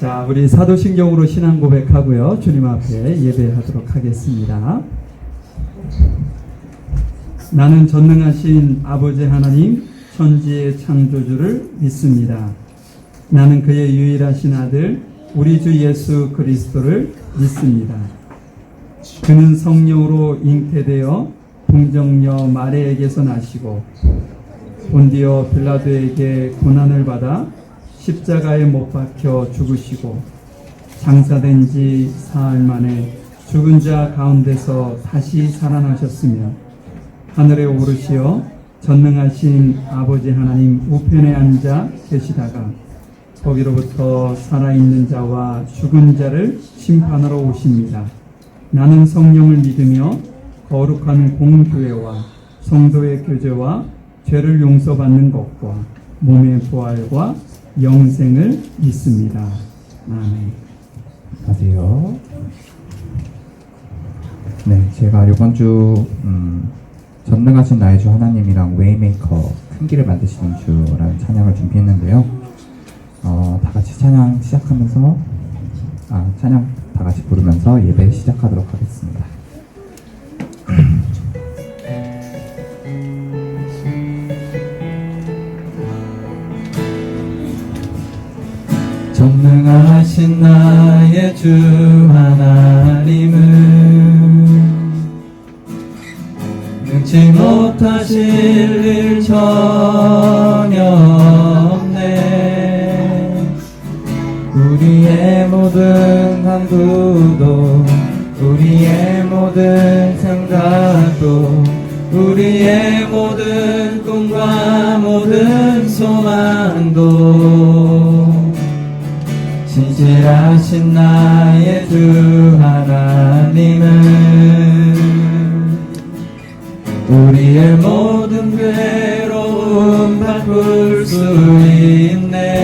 자, 우리 사도신경으로 신앙 고백하고요. 주님 앞에 예배하도록 하겠습니다. 나는 전능하신 아버지 하나님, 천지의 창조주를 믿습니다. 나는 그의 유일하신 아들, 우리 주 예수 그리스도를 믿습니다. 그는 성령으로 잉태되어 동정녀 마리아에게서 나시고 본디오 빌라도에게 고난을 받아 십자가에 못 박혀 죽으시고 장사된 지 사흘 만에 죽은 자 가운데서 다시 살아나셨으며 하늘에 오르시어 전능하신 아버지 하나님 우편에 앉아 계시다가 거기로부터 살아있는 자와 죽은 자를 심판하러 오십니다. 나는 성령을 믿으며 거룩한 공교회와 성도의 교제와 죄를 용서받는 것과 몸의 부활과 영생을 믿습니다. 아멘. 안녕하세요. 네, 제가 이번 주 전능하신 나의 주 하나님이랑 웨이메이커 큰 길을 만드시는 주라는 찬양을 준비했는데요. 다 같이 찬양 시작하면서 찬양 다 같이 부르면서 예배 시작하도록 하겠습니다. 전능하신 나의 주 하나님은 능치 못하실 일 전혀 없네. 우리의 모든 간구도 우리의 모든 생각도 우리의 모든 꿈과 모든 소망도 진실하신 나의 주 하나님은 우리의 모든 괴로움 바꿀 수 있네.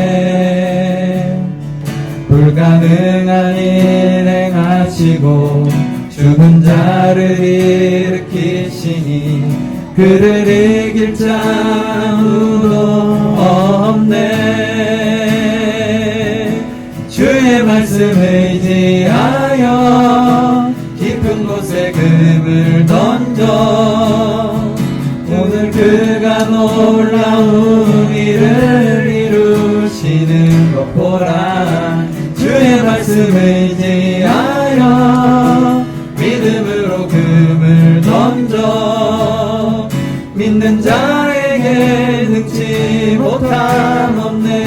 불가능한 일 행하시고 죽은 자를 일으키시니 그를 이길 자 아무도 없네. 주의 말씀 의지하여 깊은 곳에 금을 던져 오늘 그가 놀라운 일을 이루시는 것 보라. 주의 말씀 의지하여 믿음으로 금을 던져 믿는 자에게 능치 못함 없네.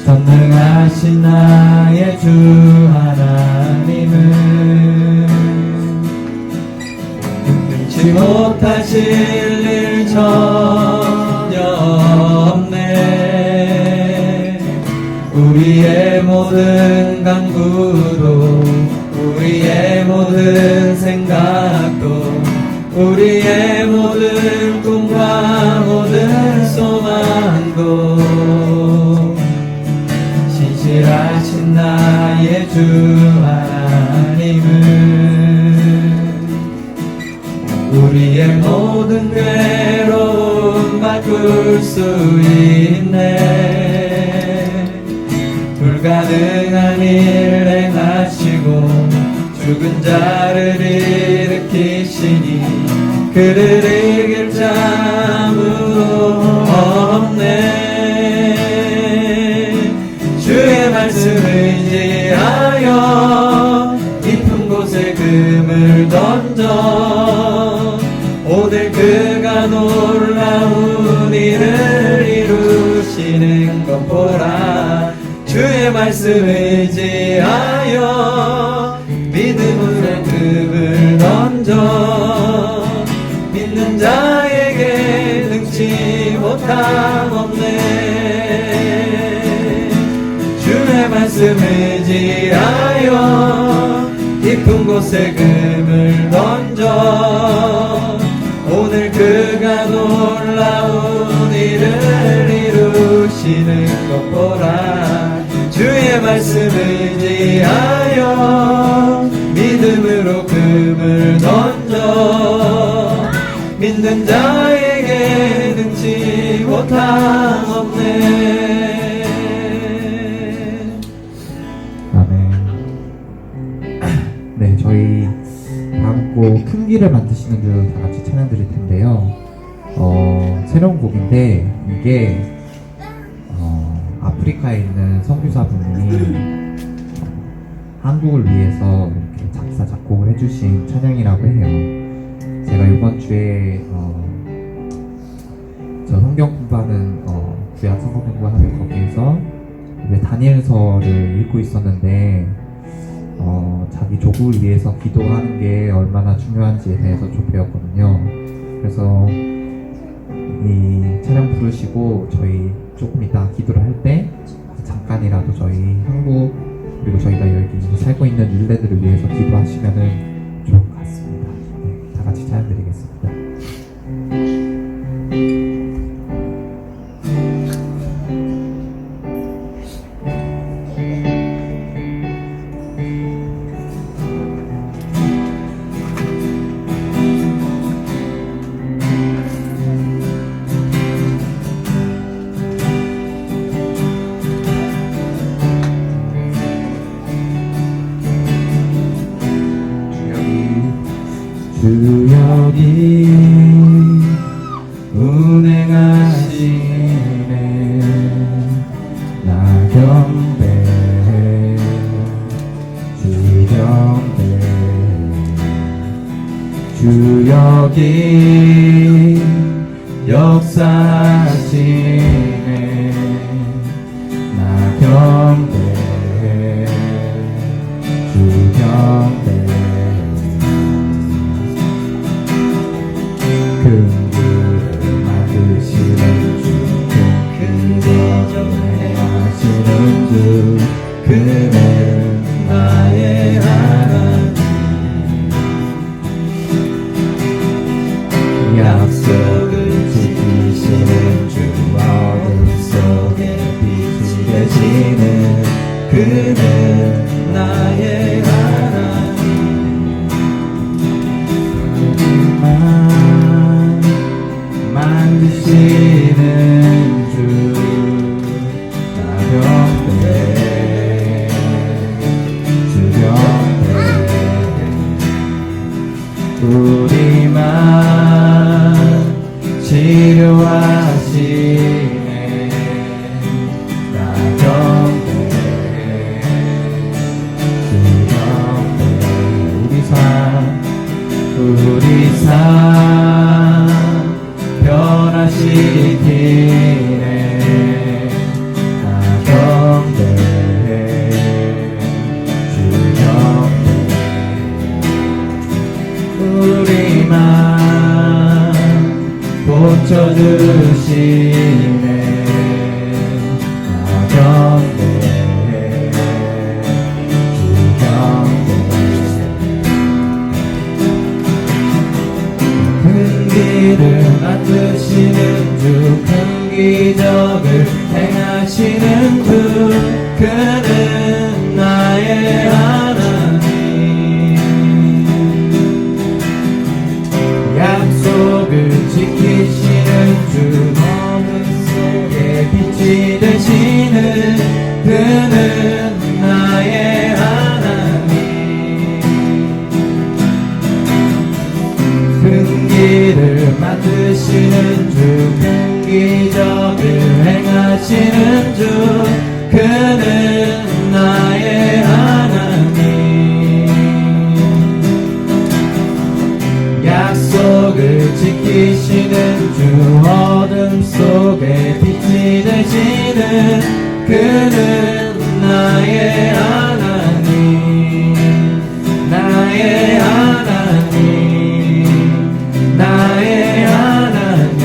전능하신 나의 주 하나님은 능치 못하실 일 전혀 없네. 우리의 모든 간구도 우리의 모든 생각도 우리의 모든 꿈과 모든 소망도 신실하신 나의 주 하나님은 우리의 모든 괴로움 바꿀 수 있네. 불가능한 일 행하시고 죽은 자를 일으키시니 그를 이길 자 아무도 없네. 주의 말씀 의지하여 깊은 곳에 금을 던져 오늘 그가 놀라운 일을 이루시는 것 보라. 주의 말씀 의지하여 믿음으로 금을 던져 믿는 자에게 능치 못함 없네. 주의 말씀 의지하여 깊은 곳에 금을 던져 오늘 그가 놀라운 일을 이루시는 것 보라. 주의 말씀 의지하여 믿음으로 금을 던져 믿는 자에게 능치 못함 없네. 큰 길을 만드시는 주 다 같이 찬양 드릴 텐데요. 새로운 곡인데 이게 아프리카에 있는 선교사분이 한국을 위해서 이렇게 작사 작곡을 해주신 찬양이라고 해요. 제가 이번 주에 저 성경 공부하는 구약 성경 공부하는 거기에서 이제 다니엘서를 읽고 있었는데 자기 조국을 위해서 기도하는 게 얼마나 중요한지에 대해서 좀 배웠거든요. 그래서 이 찬양 부르시고 저희 조금 이따 기도를 할 때 잠깐이라도 저희 한국 그리고 저희가 여기 살고 있는 일레들을 위해서 기도하시면은 좋을 것 같습니다. 네, 다 같이 찬양 드리겠습니다. 주 여기 운행하시네 나 경배 주 경배 주 여기 역사하시네 나 경배 주 경배 큰 길을 만드시는 주, 큰 기적을 행하시는 주, 그는 나의 하나님. 약속을 지키시는 주, 어둠 속에 빛이 되시는 그는 나의 하나님. 만드시는 주, 나 경배, 주 경배, 우리만 치료하시네, 나 경배, 주 경배, 우리 삶 변화시키네 나 경배 주 경배 우리만 고쳐주시네 나 경배 주 경배 큰 길을 만드시는 주, 큰 기적을 행하시는 주, 그는 나의 하나님. 약속을 지키시는 주, 어둠 속에 빛이 되시는 그는 나의 하나님. 큰 길을 만드시는 주, 큰 기적을 행하시는 주, 그는 나의 하나님. 약속을 지키시는 주, 어둠 속에 빛이 되시는 그는 나의 하나님. 나의 하나님, 나의 하나님,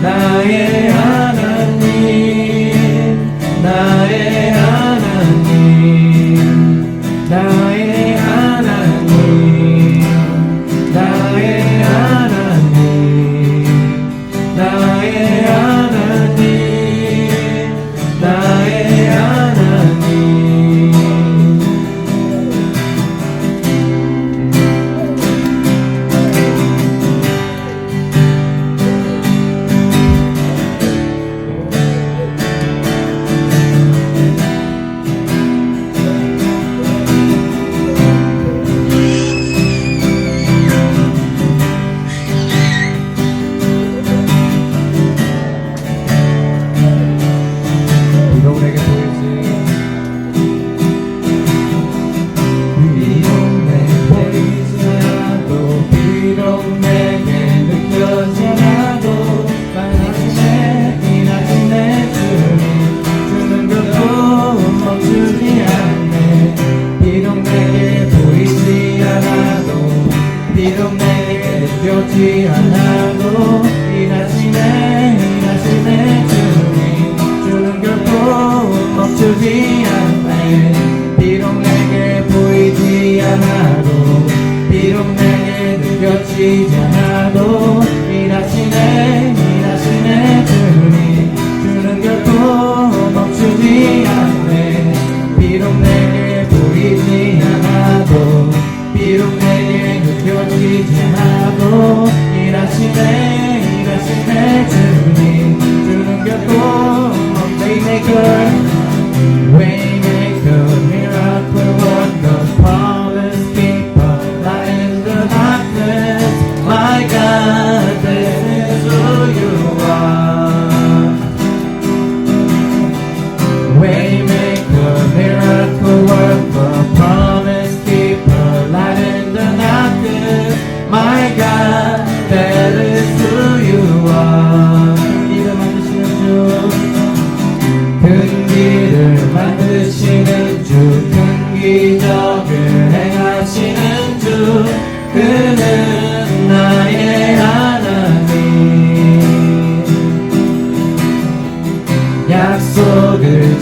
나의 하나님, 나의 하나님, 나의 하나님, 나의 하나님, 나의 하나님, 나의 하나님.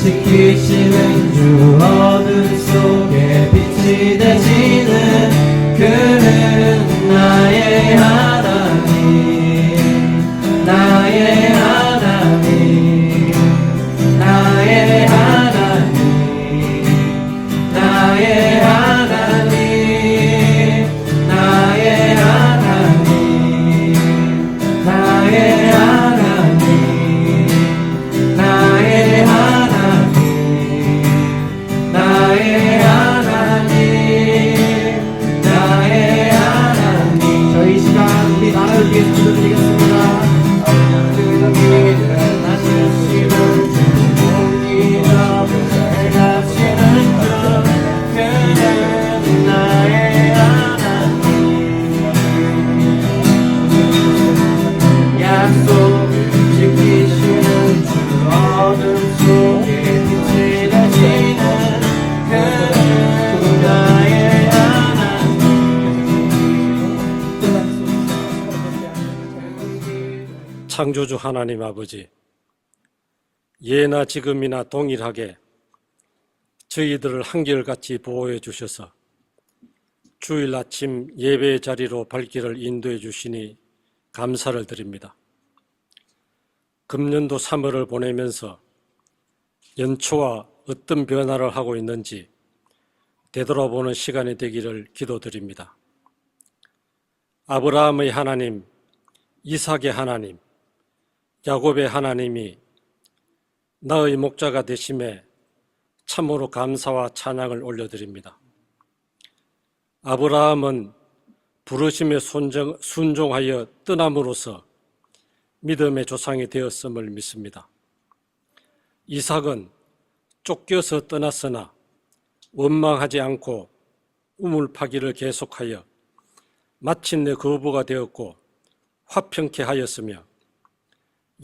지키시는 주 어둠 속에 빛이 되시는 그는 나의 하나님 나의 하나님 나의 하나님 나의 하나님 나의 하나님 나의 하나님 나의 하나님 나의 하나님 나의 하나님. 저희 시간 우리 나라를 위해서 기도드리겠습니다. 나시는 주님이여 가시는 주 그는 나의 하나님 약속 지키시는 주 어둠 속에 빛이 되시는 그는 나의 하나님. 창조주 하나님 아버지, 예나 지금이나 동일하게 저희들을 한결같이 보호해 주셔서 주일 아침 예배 자리로 발길을 인도해 주시니 감사를 드립니다. 금년도 3월을 보내면서 연초와 어떤 변화를 하고 있는지 되돌아보는 시간이 되기를 기도드립니다. 아브라함의 하나님, 이삭의 하나님, 야곱의 하나님이 나의 목자가 되심에 참으로 감사와 찬양을 올려드립니다. 아브라함은 부르심에 순종하여 떠남으로써 믿음의 조상이 되었음을 믿습니다. 이삭은 쫓겨서 떠났으나 원망하지 않고 우물파기를 계속하여 마침내 거부가 되었고 화평케 하였으며,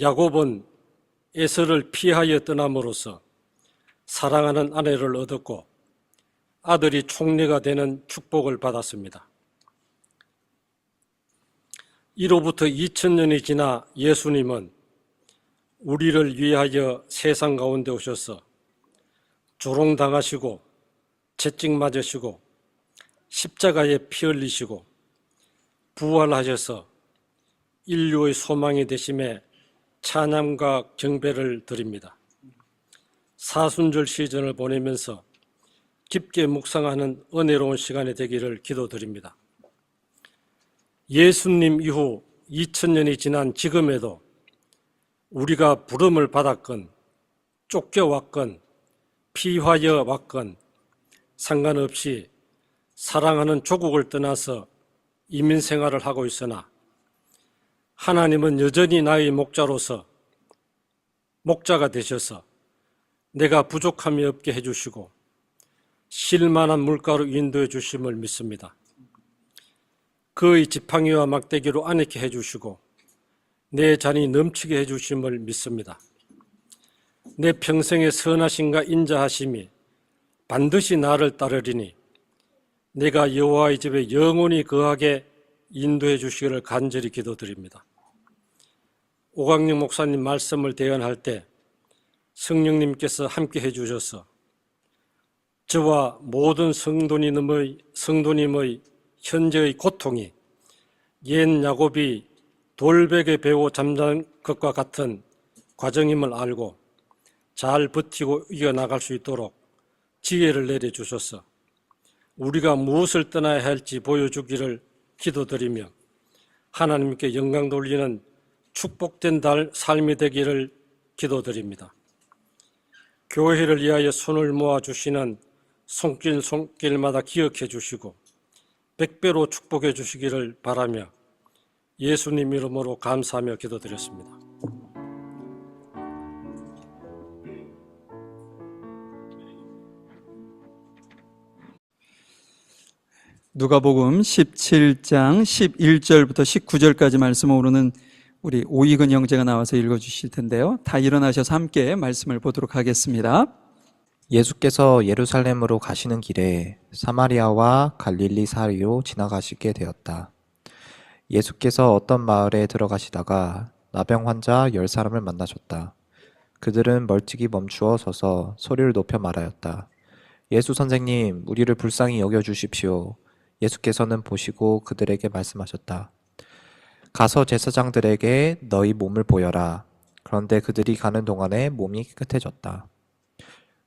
야곱은 에서를 피하여 떠남으로써 사랑하는 아내를 얻었고 아들이 총리가 되는 축복을 받았습니다. 이로부터 2000년이 지나 예수님은 우리를 위하여 세상 가운데 오셔서 조롱당하시고 채찍 맞으시고 십자가에 피 흘리시고 부활하셔서 인류의 소망이 되심에 찬양과 경배를 드립니다. 사순절 시즌을 보내면서 깊게 묵상하는 은혜로운 시간이 되기를 기도드립니다. 예수님 이후 2000년이 지난 지금에도 우리가 부름을 받았건 쫓겨왔건 피하여 왔건 상관없이 사랑하는 조국을 떠나서 이민 생활을 하고 있으나 하나님은 여전히 나의 목자로서 목자가 되셔서 내가 부족함이 없게 해주시고 쉴만한 물가로 인도해 주심을 믿습니다. 그의 지팡이와 막대기로 안익게 해주시고 내 잔이 넘치게 해주심을 믿습니다. 내 평생의 선하심과 인자하심이 반드시 나를 따르리니 내가 여호와의 집에 영원히 거하게 인도해 주시기를 간절히 기도드립니다. 오광영 목사님 말씀을 대언할 때 성령님께서 함께 해주셔서 저와 모든 성도님의 현재의 고통이 옛 야곱이 돌베개 베고 잠자는 것과 같은 과정임을 알고 잘 버티고 이겨나갈 수 있도록 지혜를 내려주셔서 우리가 무엇을 떠나야 할지 보여주기를 기도드리며 하나님께 영광 돌리는 축복된 삶이 되기를 기도드립니다. 교회를 위하여 손을 모아주시는 손길마다 기억해 주시고 100배로 축복해 주시기를 바라며 예수님 이름으로 감사하며 기도드렸습니다. 누가복음 17장 11절부터 19절까지 말씀을 오르는 우리 오익은 형제가 나와서 읽어주실 텐데요. 다 일어나셔서 함께 말씀을 보도록 하겠습니다. 예수께서 예루살렘으로 가시는 길에 사마리아와 갈릴리 사이로 지나가시게 되었다. 예수께서 어떤 마을에 들어가시다가 나병 환자 10사람을 만나셨다. 그들은 멀찍이 멈추어 서서 소리를 높여 말하였다. 예수 선생님, 우리를 불쌍히 여겨주십시오. 예수께서는 보시고 그들에게 말씀하셨다. 가서 제사장들에게 너희 몸을 보여라. 그런데 그들이 가는 동안에 몸이 깨끗해졌다.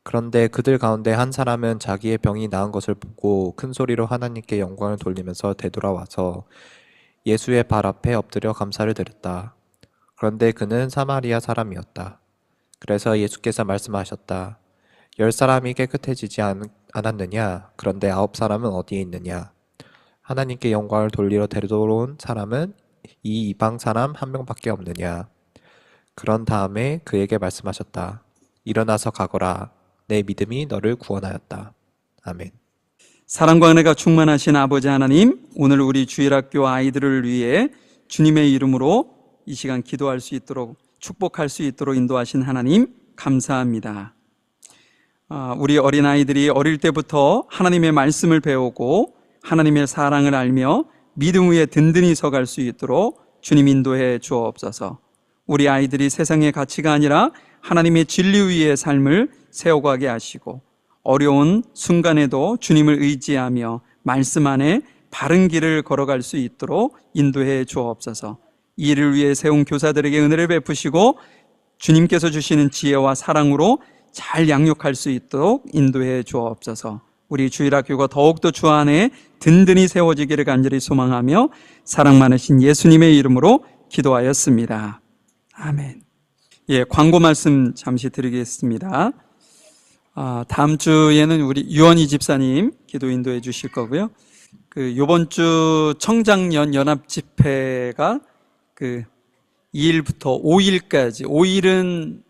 그런데 그들 가운데 한 사람은 자기의 병이 나은 것을 보고 큰 소리로 하나님께 영광을 돌리면서 되돌아와서 예수의 발 앞에 엎드려 감사를 드렸다. 그런데 그는 사마리아 사람이었다. 그래서 예수께서 말씀하셨다. 10사람이 깨끗해지지 않았느냐? 그런데 9사람은 어디에 있느냐? 하나님께 영광을 돌리러 데려온 사람은 이 이방 사람 한 명밖에 없느냐? 그런 다음에 그에게 말씀하셨다. 일어나서 가거라. 내 믿음이 너를 구원하였다. 아멘. 사랑과 은혜가 충만하신 아버지 하나님, 오늘 우리 주일학교 아이들을 위해 주님의 이름으로 이 시간 기도할 수 있도록, 축복할 수 있도록 인도하신 하나님 감사합니다. 우리 어린아이들이 어릴 때부터 하나님의 말씀을 배우고 하나님의 사랑을 알며 믿음 위에 든든히 서갈 수 있도록 주님 인도해 주옵소서. 우리 아이들이 세상의 가치가 아니라 하나님의 진리 위의 삶을 세워가게 하시고 어려운 순간에도 주님을 의지하며 말씀 안에 바른 길을 걸어갈 수 있도록 인도해 주옵소서. 이를 위해 세운 교사들에게 은혜를 베푸시고 주님께서 주시는 지혜와 사랑으로 잘 양육할 수 있도록 인도해 주옵소서. 우리 주일학교가 더욱더 주 안에 든든히 세워지기를 간절히 소망하며 사랑 많으신 예수님의 이름으로 기도하였습니다. 아멘. 광고 말씀 잠시 드리겠습니다. 다음 주에는 우리 유원희 집사님 기도 인도해 주실 거고요. 요번 주 청장년 연합 집회가 2일부터 5일까지, 5일은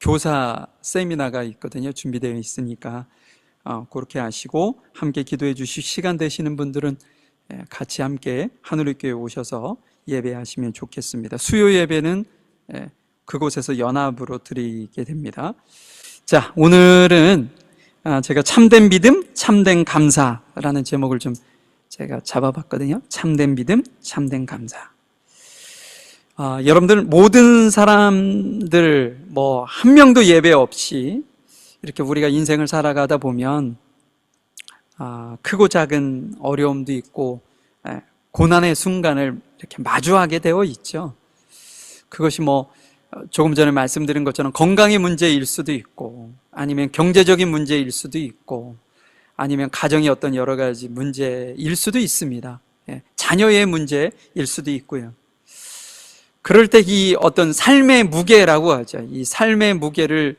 교사 세미나가 있거든요. 준비되어 있으니까 그렇게 하시고 함께 기도해 주실 시간 되시는 분들은 같이 함께 하늘의교회 오셔서 예배하시면 좋겠습니다. 수요 예배는 그곳에서 연합으로 드리게 됩니다. 자, 오늘은 제가 참된 믿음, 참된 감사라는 제목을 좀 제가 잡아봤거든요. 참된 믿음, 참된 감사. 여러분들 모든 사람들 한 명도 예배 없이 이렇게 우리가 인생을 살아가다 보면 크고 작은 어려움도 있고 고난의 순간을 이렇게 마주하게 되어 있죠. 그것이 조금 전에 말씀드린 것처럼 건강의 문제일 수도 있고 아니면 경제적인 문제일 수도 있고 아니면 가정의 어떤 여러 가지 문제일 수도 있습니다. 자녀의 문제일 수도 있고요. 그럴 때 이 어떤 삶의 무게라고 하죠. 이 삶의 무게를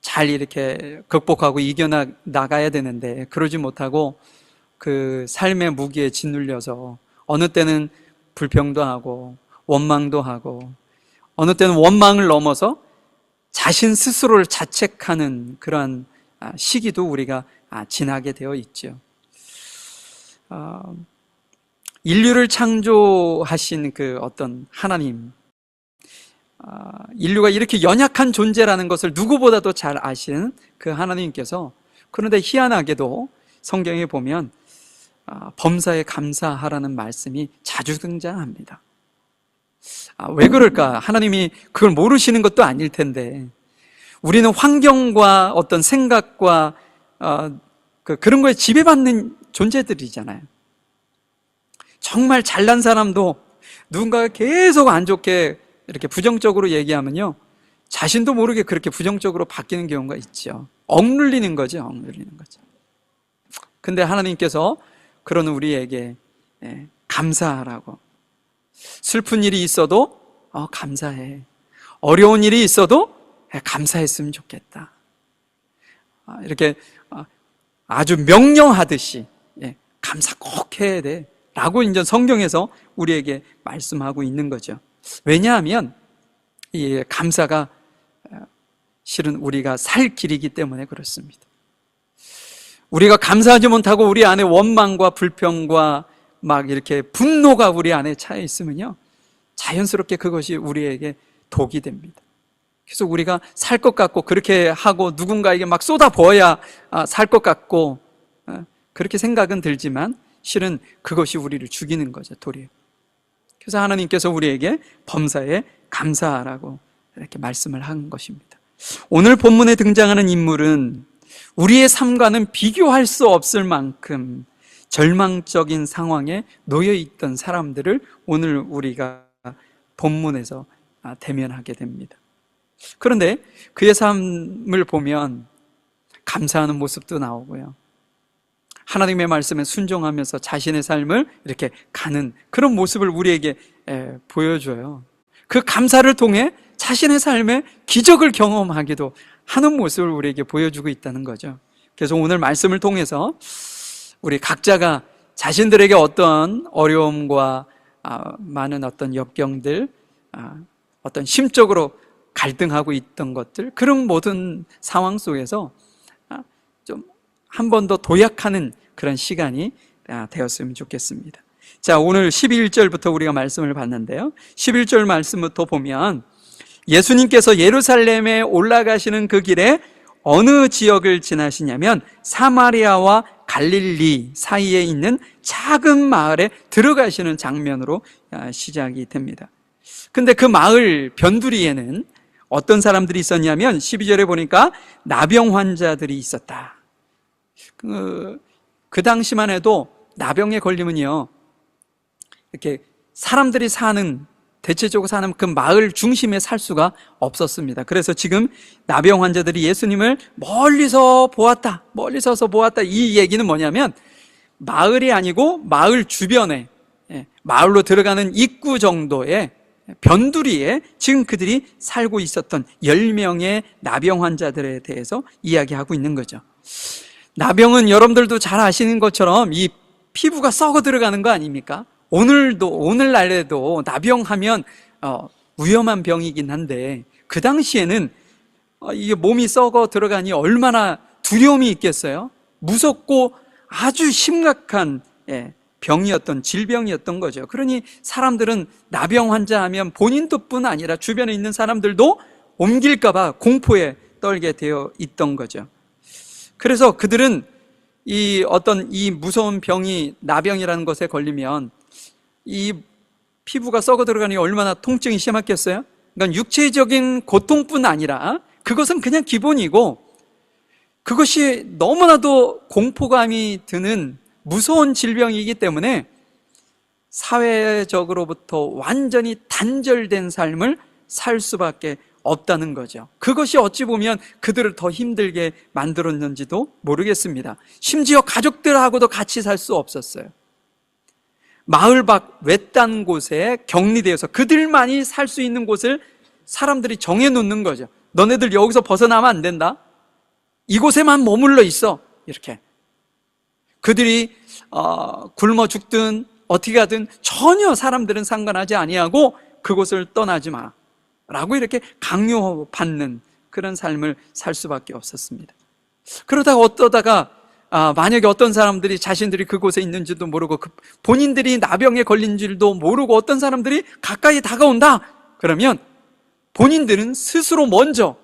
잘 이렇게 극복하고 이겨나가야 되는데 그러지 못하고 그 삶의 무게에 짓눌려서 어느 때는 불평도 하고 원망도 하고 어느 때는 원망을 넘어서 자신 스스로를 자책하는 그러한 시기도 우리가 지나게 되어 있죠. 인류를 창조하신 그 어떤 하나님, 인류가 이렇게 연약한 존재라는 것을 누구보다도 잘 아시는 그 하나님께서 그런데 희한하게도 성경에 보면 범사에 감사하라는 말씀이 자주 등장합니다. 왜 그럴까? 하나님이 그걸 모르시는 것도 아닐 텐데 우리는 환경과 어떤 생각과 그런 거에 지배받는 존재들이잖아요. 정말 잘난 사람도 누군가가 계속 안 좋게 이렇게 부정적으로 얘기하면요 자신도 모르게 그렇게 부정적으로 바뀌는 경우가 있죠. 억눌리는 거죠. 근데 하나님께서 그런 우리에게 감사하라고, 슬픈 일이 있어도 감사해, 어려운 일이 있어도 감사했으면 좋겠다, 이렇게 아주 명령하듯이 감사 꼭 해야 돼 라고 이제 성경에서 우리에게 말씀하고 있는 거죠. 왜냐하면 이 감사가 실은 우리가 살 길이기 때문에 그렇습니다. 우리가 감사하지 못하고 우리 안에 원망과 불평과 막 이렇게 분노가 우리 안에 차 있으면요 자연스럽게 그것이 우리에게 독이 됩니다. 그래서 우리가 살 것 같고 그렇게 하고 누군가에게 막 쏟아부어야 살 것 같고 그렇게 생각은 들지만 실은 그것이 우리를 죽이는 거죠, 도리어. 그래서 하나님께서 우리에게 범사에 감사하라고 이렇게 말씀을 한 것입니다. 오늘 본문에 등장하는 인물은 우리의 삶과는 비교할 수 없을 만큼 절망적인 상황에 놓여 있던 사람들을 오늘 우리가 본문에서 대면하게 됩니다. 그런데 그의 삶을 보면 감사하는 모습도 나오고요, 하나님의 말씀에 순종하면서 자신의 삶을 이렇게 가는 그런 모습을 우리에게 보여줘요. 그 감사를 통해 자신의 삶에 기적을 경험하기도 하는 모습을 우리에게 보여주고 있다는 거죠. 그래서 오늘 말씀을 통해서 우리 각자가 자신들에게 어떤 어려움과 많은 어떤 역경들, 어떤 심적으로 갈등하고 있던 것들, 그런 모든 상황 속에서 좀 한 번 더 도약하는 그런 시간이 되었으면 좋겠습니다. 자, 오늘 11절부터 우리가 말씀을 봤는데요, 11절 말씀부터 보면 예수님께서 예루살렘에 올라가시는 그 길에 어느 지역을 지나시냐면 사마리아와 갈릴리 사이에 있는 작은 마을에 들어가시는 장면으로 시작이 됩니다. 근데 그 마을 변두리에는 어떤 사람들이 있었냐면 12절에 보니까 나병 환자들이 있었다. 그 당시만 해도 나병에 걸리면요, 이렇게 사람들이 대체적으로 사는 그 마을 중심에 살 수가 없었습니다. 그래서 지금 나병 환자들이 예수님을 멀리서 보았다, 이 얘기는 뭐냐면 마을이 아니고 마을 주변에, 마을로 들어가는 입구 정도의 변두리에 지금 그들이 살고 있었던 10명의 나병 환자들에 대해서 이야기하고 있는 거죠. 나병은 여러분들도 잘 아시는 것처럼 이 피부가 썩어 들어가는 거 아닙니까? 오늘날에도 나병하면 위험한 병이긴 한데, 그 당시에는 이게 몸이 썩어 들어가니 얼마나 두려움이 있겠어요? 무섭고 아주 심각한 질병이었던 거죠. 그러니 사람들은 나병 환자하면 본인뿐 아니라 주변에 있는 사람들도 옮길까 봐 공포에 떨게 되어 있던 거죠. 그래서 그들은 이 무서운 병이 나병이라는 것에 걸리면 이 피부가 썩어 들어가니 얼마나 통증이 심했겠어요? 그러니까 육체적인 고통뿐 아니라 그것은 그냥 기본이고, 그것이 너무나도 공포감이 드는 무서운 질병이기 때문에 사회적으로부터 완전히 단절된 삶을 살 수밖에 없다는 거죠. 그것이 어찌 보면 그들을 더 힘들게 만들었는지도 모르겠습니다. 심지어 가족들하고도 같이 살 수 없었어요. 마을 밖 외딴 곳에 격리되어서 그들만이 살 수 있는 곳을 사람들이 정해놓는 거죠. 너네들 여기서 벗어나면 안 된다, 이곳에만 머물러 있어, 이렇게. 그들이 굶어 죽든 어떻게 하든 전혀 사람들은 상관하지 아니하고 그곳을 떠나지 마 라고 이렇게 강요받는 그런 삶을 살 수밖에 없었습니다. 그러다가 어떠다가 만약에 어떤 사람들이 자신들이 그곳에 있는지도 모르고 본인들이 나병에 걸린 줄도 모르고 어떤 사람들이 가까이 다가온다 그러면 본인들은 스스로 먼저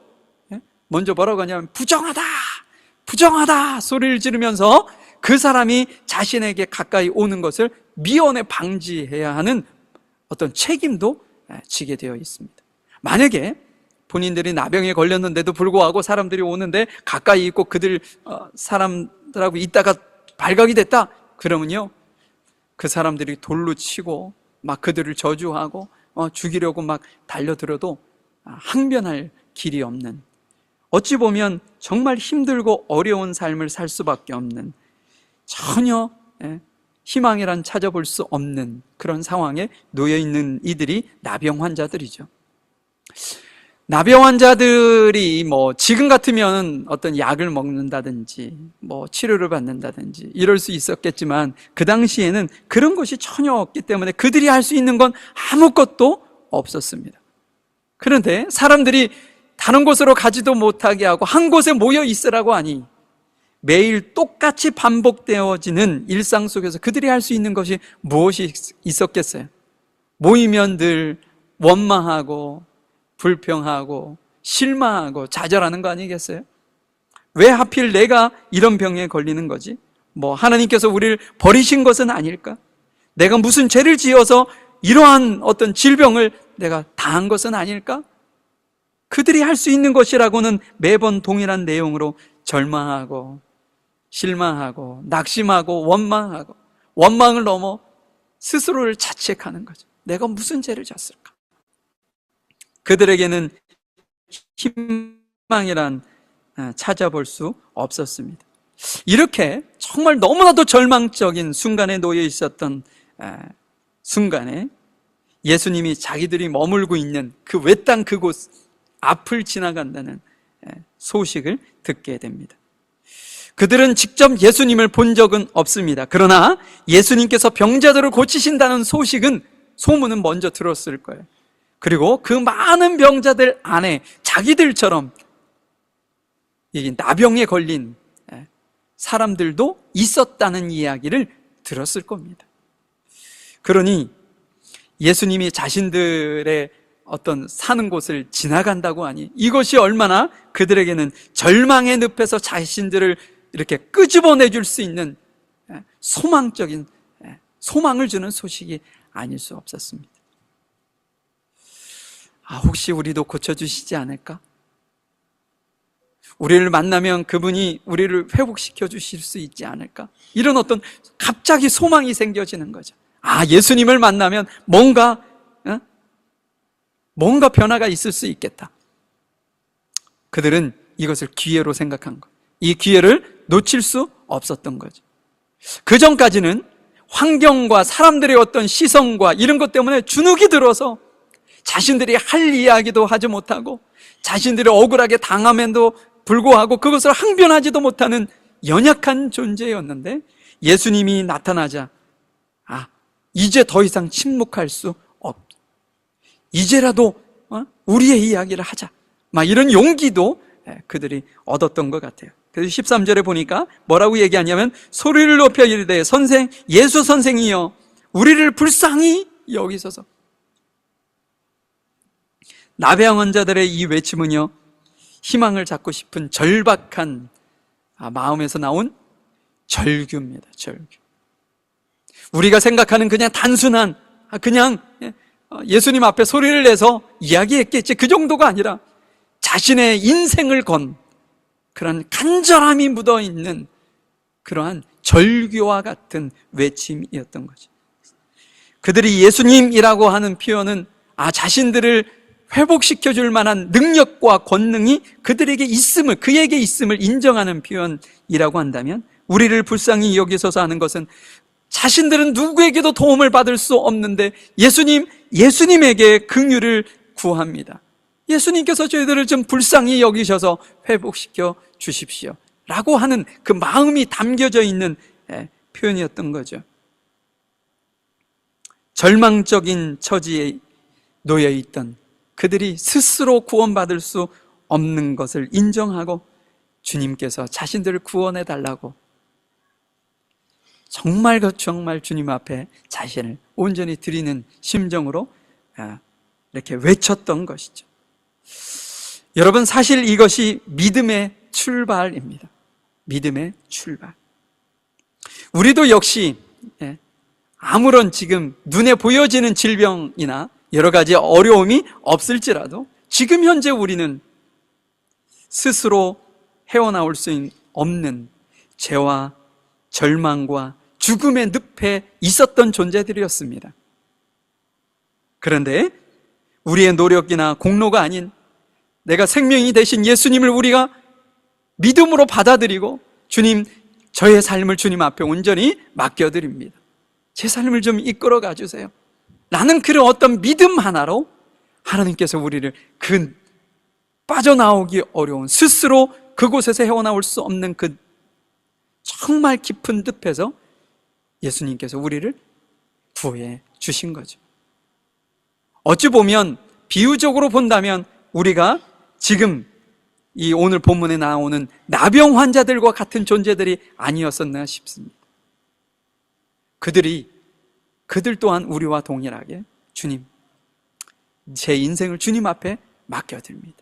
뭐라고 하냐면 부정하다 소리를 지르면서 그 사람이 자신에게 가까이 오는 것을 미연에 방지해야 하는 어떤 책임도 지게 되어 있습니다. 만약에 본인들이 나병에 걸렸는데도 불구하고 사람들이 오는데 가까이 있고 사람들하고 있다가 발각이 됐다 그러면요, 그 사람들이 돌로 치고 막 그들을 저주하고 죽이려고 막 달려들어도 항변할 길이 없는, 어찌 보면 정말 힘들고 어려운 삶을 살 수밖에 없는, 전혀 희망이란 찾아볼 수 없는 그런 상황에 놓여있는 이들이 나병 환자들이죠. 나병 환자들이 지금 같으면 어떤 약을 먹는다든지 치료를 받는다든지 이럴 수 있었겠지만 그 당시에는 그런 것이 전혀 없기 때문에 그들이 할 수 있는 건 아무것도 없었습니다. 그런데 사람들이 다른 곳으로 가지도 못하게 하고 한 곳에 모여 있으라고 하니 매일 똑같이 반복되어지는 일상 속에서 그들이 할 수 있는 것이 무엇이 있었겠어요? 모이면 늘 원망하고 불평하고 실망하고 좌절하는 거 아니겠어요? 왜 하필 내가 이런 병에 걸리는 거지? 하나님께서 우리를 버리신 것은 아닐까? 내가 무슨 죄를 지어서 이러한 어떤 질병을 내가 당한 것은 아닐까? 그들이 할 수 있는 것이라고는 매번 동일한 내용으로 절망하고 실망하고 낙심하고 원망하고, 원망을 넘어 스스로를 자책하는 거죠. 내가 무슨 죄를 졌을까? 그들에게는 희망이란 찾아볼 수 없었습니다. 이렇게 정말 너무나도 절망적인 순간에 놓여 있었던 순간에 예수님이 자기들이 머물고 있는 그 외땅 그곳 앞을 지나간다는 소식을 듣게 됩니다. 그들은 직접 예수님을 본 적은 없습니다. 그러나 예수님께서 병자들을 고치신다는 소문은 먼저 들었을 거예요. 그리고 그 많은 병자들 안에 자기들처럼 이 나병에 걸린 사람들도 있었다는 이야기를 들었을 겁니다. 그러니 예수님이 자신들의 어떤 사는 곳을 지나간다고 하니 이것이 얼마나 그들에게는 절망의 늪에서 자신들을 이렇게 끄집어내 줄 수 있는 소망적인 소망을 주는 소식이 아닐 수 없었습니다. 혹시 우리도 고쳐주시지 않을까? 우리를 만나면 그분이 우리를 회복시켜 주실 수 있지 않을까? 이런 어떤 갑자기 소망이 생겨지는 거죠. 예수님을 만나면 뭔가 변화가 있을 수 있겠다. 그들은 이것을 기회로 생각한 것, 이 기회를 놓칠 수 없었던 거죠. 그 전까지는 환경과 사람들의 어떤 시선과 이런 것 때문에 주눅이 들어서 자신들이 할 이야기도 하지 못하고 자신들이 억울하게 당함에도 불구하고 그것을 항변하지도 못하는 연약한 존재였는데 예수님이 나타나자 이제 더 이상 침묵할 수 없다. 이제라도 우리의 이야기를 하자. 이런 용기도 그들이 얻었던 것 같아요. 그래서 13절에 보니까 뭐라고 얘기하냐면 소리를 높여 이르되 선생, 예수 선생이여 우리를 불쌍히 여기소서. 나병 환자들의 이 외침은요, 희망을 잡고 싶은 절박한 마음에서 나온 절규입니다. 절규. 우리가 생각하는 그냥 단순한 그냥 예수님 앞에 소리를 내서 이야기했겠지, 그 정도가 아니라 자신의 인생을 건 그런 간절함이 묻어있는 그러한 절규와 같은 외침이었던 거죠. 그들이 예수님이라고 하는 표현은 자신들을 회복시켜 줄 만한 능력과 권능이 그들에게 있음을, 그에게 있음을 인정하는 표현이라고 한다면, 우리를 불쌍히 여기소서 하는 것은 자신들은 누구에게도 도움을 받을 수 없는데 예수님에게 긍휼을 구합니다. 예수님께서 저희들을 좀 불쌍히 여기셔서 회복시켜 주십시오 라고 하는 그 마음이 담겨져 있는 표현이었던 거죠. 절망적인 처지에 놓여 있던 그들이 스스로 구원받을 수 없는 것을 인정하고 주님께서 자신들을 구원해 달라고 정말 주님 앞에 자신을 온전히 드리는 심정으로 이렇게 외쳤던 것이죠. 여러분, 사실 이것이 믿음의 출발입니다. 믿음의 출발. 우리도 역시 아무런 지금 눈에 보여지는 질병이나 여러 가지 어려움이 없을지라도 지금 현재 우리는 스스로 헤어나올 수 없는 죄와 절망과 죽음의 늪에 있었던 존재들이었습니다. 그런데 우리의 노력이나 공로가 아닌 내가 생명이 되신 예수님을 우리가 믿음으로 받아들이고 주님, 저의 삶을 주님 앞에 온전히 맡겨드립니다. 제 삶을 좀 이끌어 가주세요 라는 그런 어떤 믿음 하나로 하나님께서 우리를 그 빠져나오기 어려운, 스스로 그곳에서 헤어나올 수 없는 그 정말 깊은 늪에서 예수님께서 우리를 구해 주신 거죠. 어찌 보면 비유적으로 본다면 우리가 지금 이 오늘 본문에 나오는 나병 환자들과 같은 존재들이 아니었었나 싶습니다. 그들 또한 우리와 동일하게 주님, 제 인생을 주님 앞에 맡겨드립니다.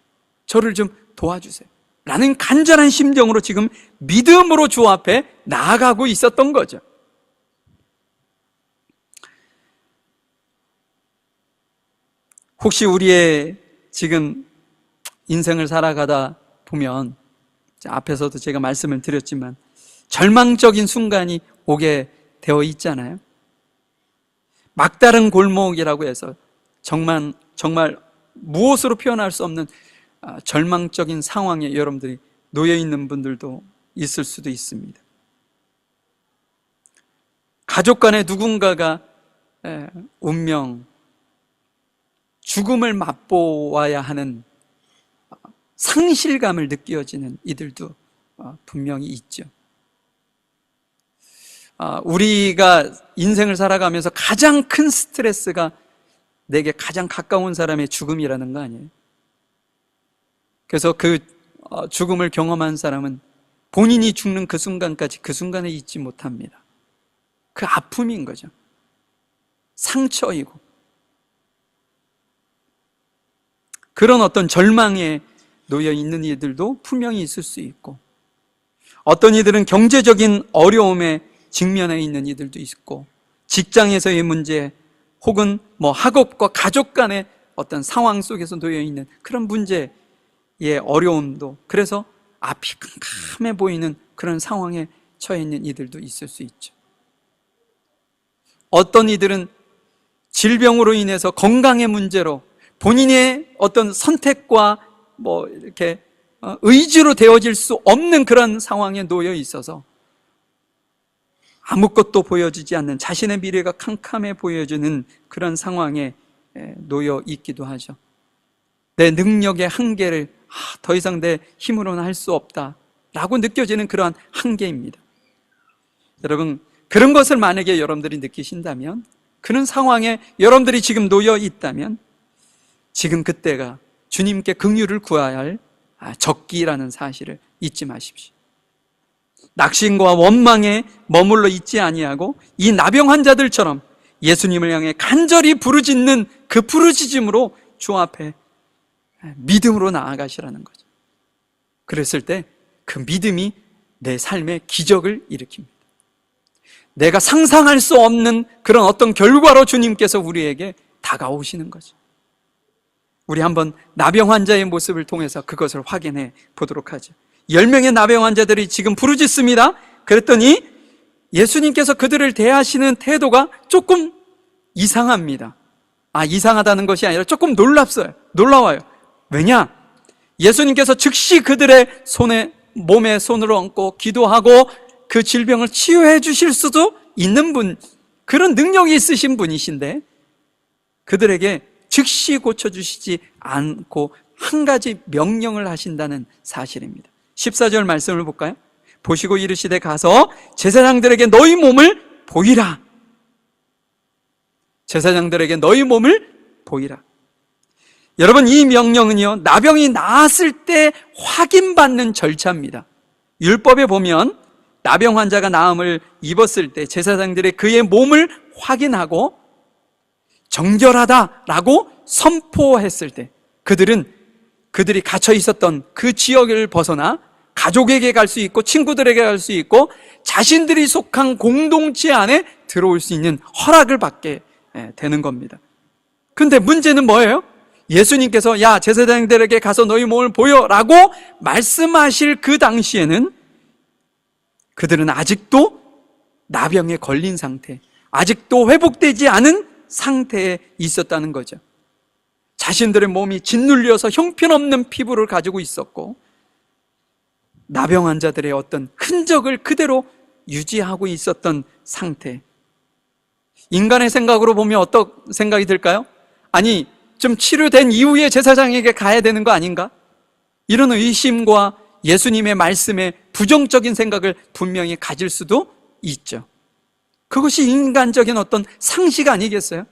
저를 좀 도와주세요 라는 간절한 심정으로 지금 믿음으로 주 앞에 나아가고 있었던 거죠. 혹시 우리의 지금 인생을 살아가다 보면 앞에서도 제가 말씀을 드렸지만 절망적인 순간이 오게 되어 있잖아요. 막다른 골목이라고 해서 정말 무엇으로 표현할 수 없는 절망적인 상황에 여러분들이 놓여 있는 분들도 있을 수도 있습니다. 가족 간에 누군가가 운명, 죽음을 맛보아야 하는 상실감을 느껴지는 이들도 분명히 있죠. 우리가 인생을 살아가면서 가장 큰 스트레스가 내게 가장 가까운 사람의 죽음이라는 거 아니에요? 그래서 그 죽음을 경험한 사람은 본인이 죽는 그 순간까지 그 순간에 잊지 못합니다. 그 아픔인 거죠. 상처이고 그런 어떤 절망에 놓여 있는 이들도 분명히 있을 수 있고, 어떤 이들은 경제적인 어려움에 직면해 있는 이들도 있고, 직장에서의 문제 혹은 학업과 가족 간의 어떤 상황 속에서 놓여 있는 그런 문제의 어려움도, 그래서 앞이 캄캄해 보이는 그런 상황에 처해 있는 이들도 있을 수 있죠. 어떤 이들은 질병으로 인해서 건강의 문제로 본인의 어떤 선택과 이렇게 의지로 되어질 수 없는 그런 상황에 놓여 있어서 아무것도 보여지지 않는, 자신의 미래가 캄캄해 보여지는 그런 상황에 놓여 있기도 하죠. 내 능력의 한계를 더 이상 내 힘으로는 할 수 없다라고 느껴지는 그러한 한계입니다. 여러분, 그런 것을 만약에 여러분들이 느끼신다면, 그런 상황에 여러분들이 지금 놓여 있다면 지금 그때가 주님께 긍휼을 구해야 할 적기라는 사실을 잊지 마십시오. 낙심과 원망에 머물러 있지 아니하고 이 나병 환자들처럼 예수님을 향해 간절히 부르짖는 그 부르짖음으로 주 앞에 믿음으로 나아가시라는 거죠. 그랬을 때 그 믿음이 내 삶의 기적을 일으킵니다. 내가 상상할 수 없는 그런 어떤 결과로 주님께서 우리에게 다가오시는 거죠. 우리 한번 나병 환자의 모습을 통해서 그것을 확인해 보도록 하죠. 10명의 나병 환자들이 지금 부르짖습니다. 그랬더니 예수님께서 그들을 대하시는 태도가 조금 이상합니다. 이상하다는 것이 아니라 조금 놀라워요. 왜냐? 예수님께서 즉시 그들의 몸에 손을 얹고 기도하고 그 질병을 치유해 주실 수도 있는 분, 그런 능력이 있으신 분이신데 그들에게 즉시 고쳐주시지 않고 한 가지 명령을 하신다는 사실입니다. 14절 말씀을 볼까요? 보시고 이르시되 가서 제사장들에게 너희 몸을 보이라. 제사장들에게 너희 몸을 보이라. 여러분, 이 명령은요, 나병이 나았을 때 확인받는 절차입니다. 율법에 보면 나병 환자가 나음을 입었을 때 제사장들이 그의 몸을 확인하고 정결하다라고 선포했을 때 그들이 갇혀 있었던 그 지역을 벗어나 가족에게 갈 수 있고 친구들에게 갈 수 있고 자신들이 속한 공동체 안에 들어올 수 있는 허락을 받게 되는 겁니다. 근데 문제는 뭐예요? 예수님께서 야, 제사장들에게 가서 너희 몸을 보여라고 말씀하실 그 당시에는 그들은 아직도 나병에 걸린 상태, 아직도 회복되지 않은 상태에 있었다는 거죠. 자신들의 몸이 짓눌려서 형편없는 피부를 가지고 있었고 나병 환자들의 어떤 흔적을 그대로 유지하고 있었던 상태. 인간의 생각으로 보면 어떤 생각이 들까요? 아니, 좀 치료된 이후에 제사장에게 가야 되는 거 아닌가? 이런 의심과 예수님의 말씀에 부정적인 생각을 분명히 가질 수도 있죠. 그것이 인간적인 어떤 상식 아니겠어요?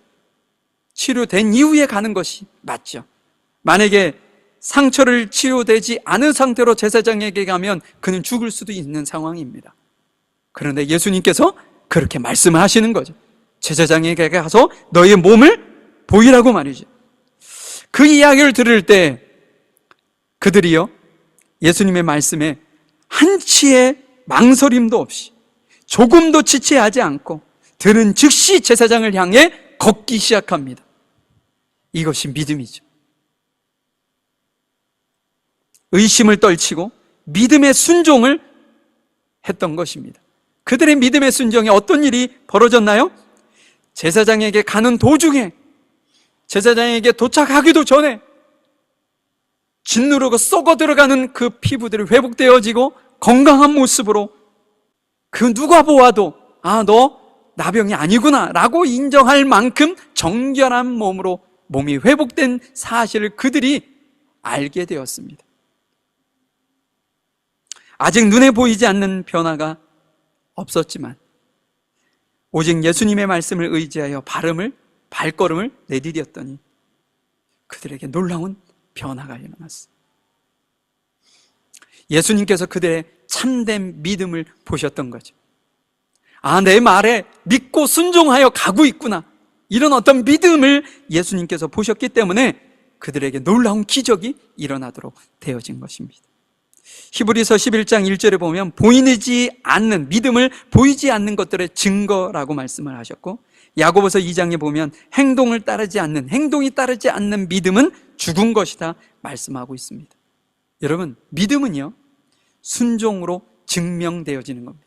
치료된 이후에 가는 것이 맞죠. 만약에 상처를 치유되지 않은 상태로 제사장에게 가면 그는 죽을 수도 있는 상황입니다. 그런데 예수님께서 그렇게 말씀하시는 거죠. 제사장에게 가서 너의 몸을 보이라고 말이죠. 그 이야기를 들을 때 그들이요, 예수님의 말씀에 한치의 망설임도 없이 조금도 지체하지 않고 들은 즉시 제사장을 향해 걷기 시작합니다. 이것이 믿음이죠. 의심을 떨치고 믿음의 순종을 했던 것입니다. 그들의 믿음의 순종에 어떤 일이 벌어졌나요? 제사장에게 가는 도중에, 제사장에게 도착하기도 전에 짓누르고 썩어 들어가는 그 피부들이 회복되어지고 건강한 모습으로 그 누가 보아도 너 나병이 아니구나 라고 인정할 만큼 정결한 몸으로 몸이 회복된 사실을 그들이 알게 되었습니다. 아직 눈에 보이지 않는 변화가 없었지만 오직 예수님의 말씀을 의지하여 발걸음을 내디뎠더니 그들에게 놀라운 변화가 일어났어요. 예수님께서 그들의 참된 믿음을 보셨던 거죠. 내 말에 믿고 순종하여 가고 있구나, 이런 어떤 믿음을 예수님께서 보셨기 때문에 그들에게 놀라운 기적이 일어나도록 되어진 것입니다. 히브리서 11장 1절에 보면 보이지 않는 믿음을 보이지 않는 것들의 증거라고 말씀을 하셨고, 야고보서 2장에 보면 행동이 따르지 않는 믿음은 죽은 것이다 말씀하고 있습니다. 여러분, 믿음은요, 순종으로 증명되어지는 겁니다.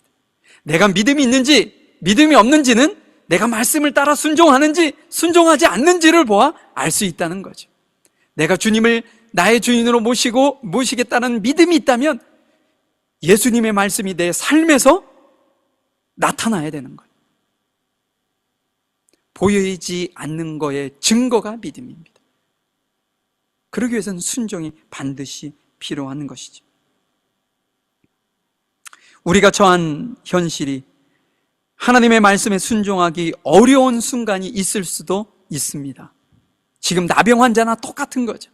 내가 믿음이 있는지 믿음이 없는지는 내가 말씀을 따라 순종하는지 순종하지 않는지를 보아 알 수 있다는 거죠. 내가 주님을 나의 주인으로 모시겠다는 믿음이 있다면 예수님의 말씀이 내 삶에서 나타나야 되는 거예요. 보이지 않는 거의 증거가 믿음입니다. 그러기 위해서는 순종이 반드시 필요한 것이죠. 우리가 처한 현실이 하나님의 말씀에 순종하기 어려운 순간이 있을 수도 있습니다. 지금 나병 환자나 똑같은 거죠.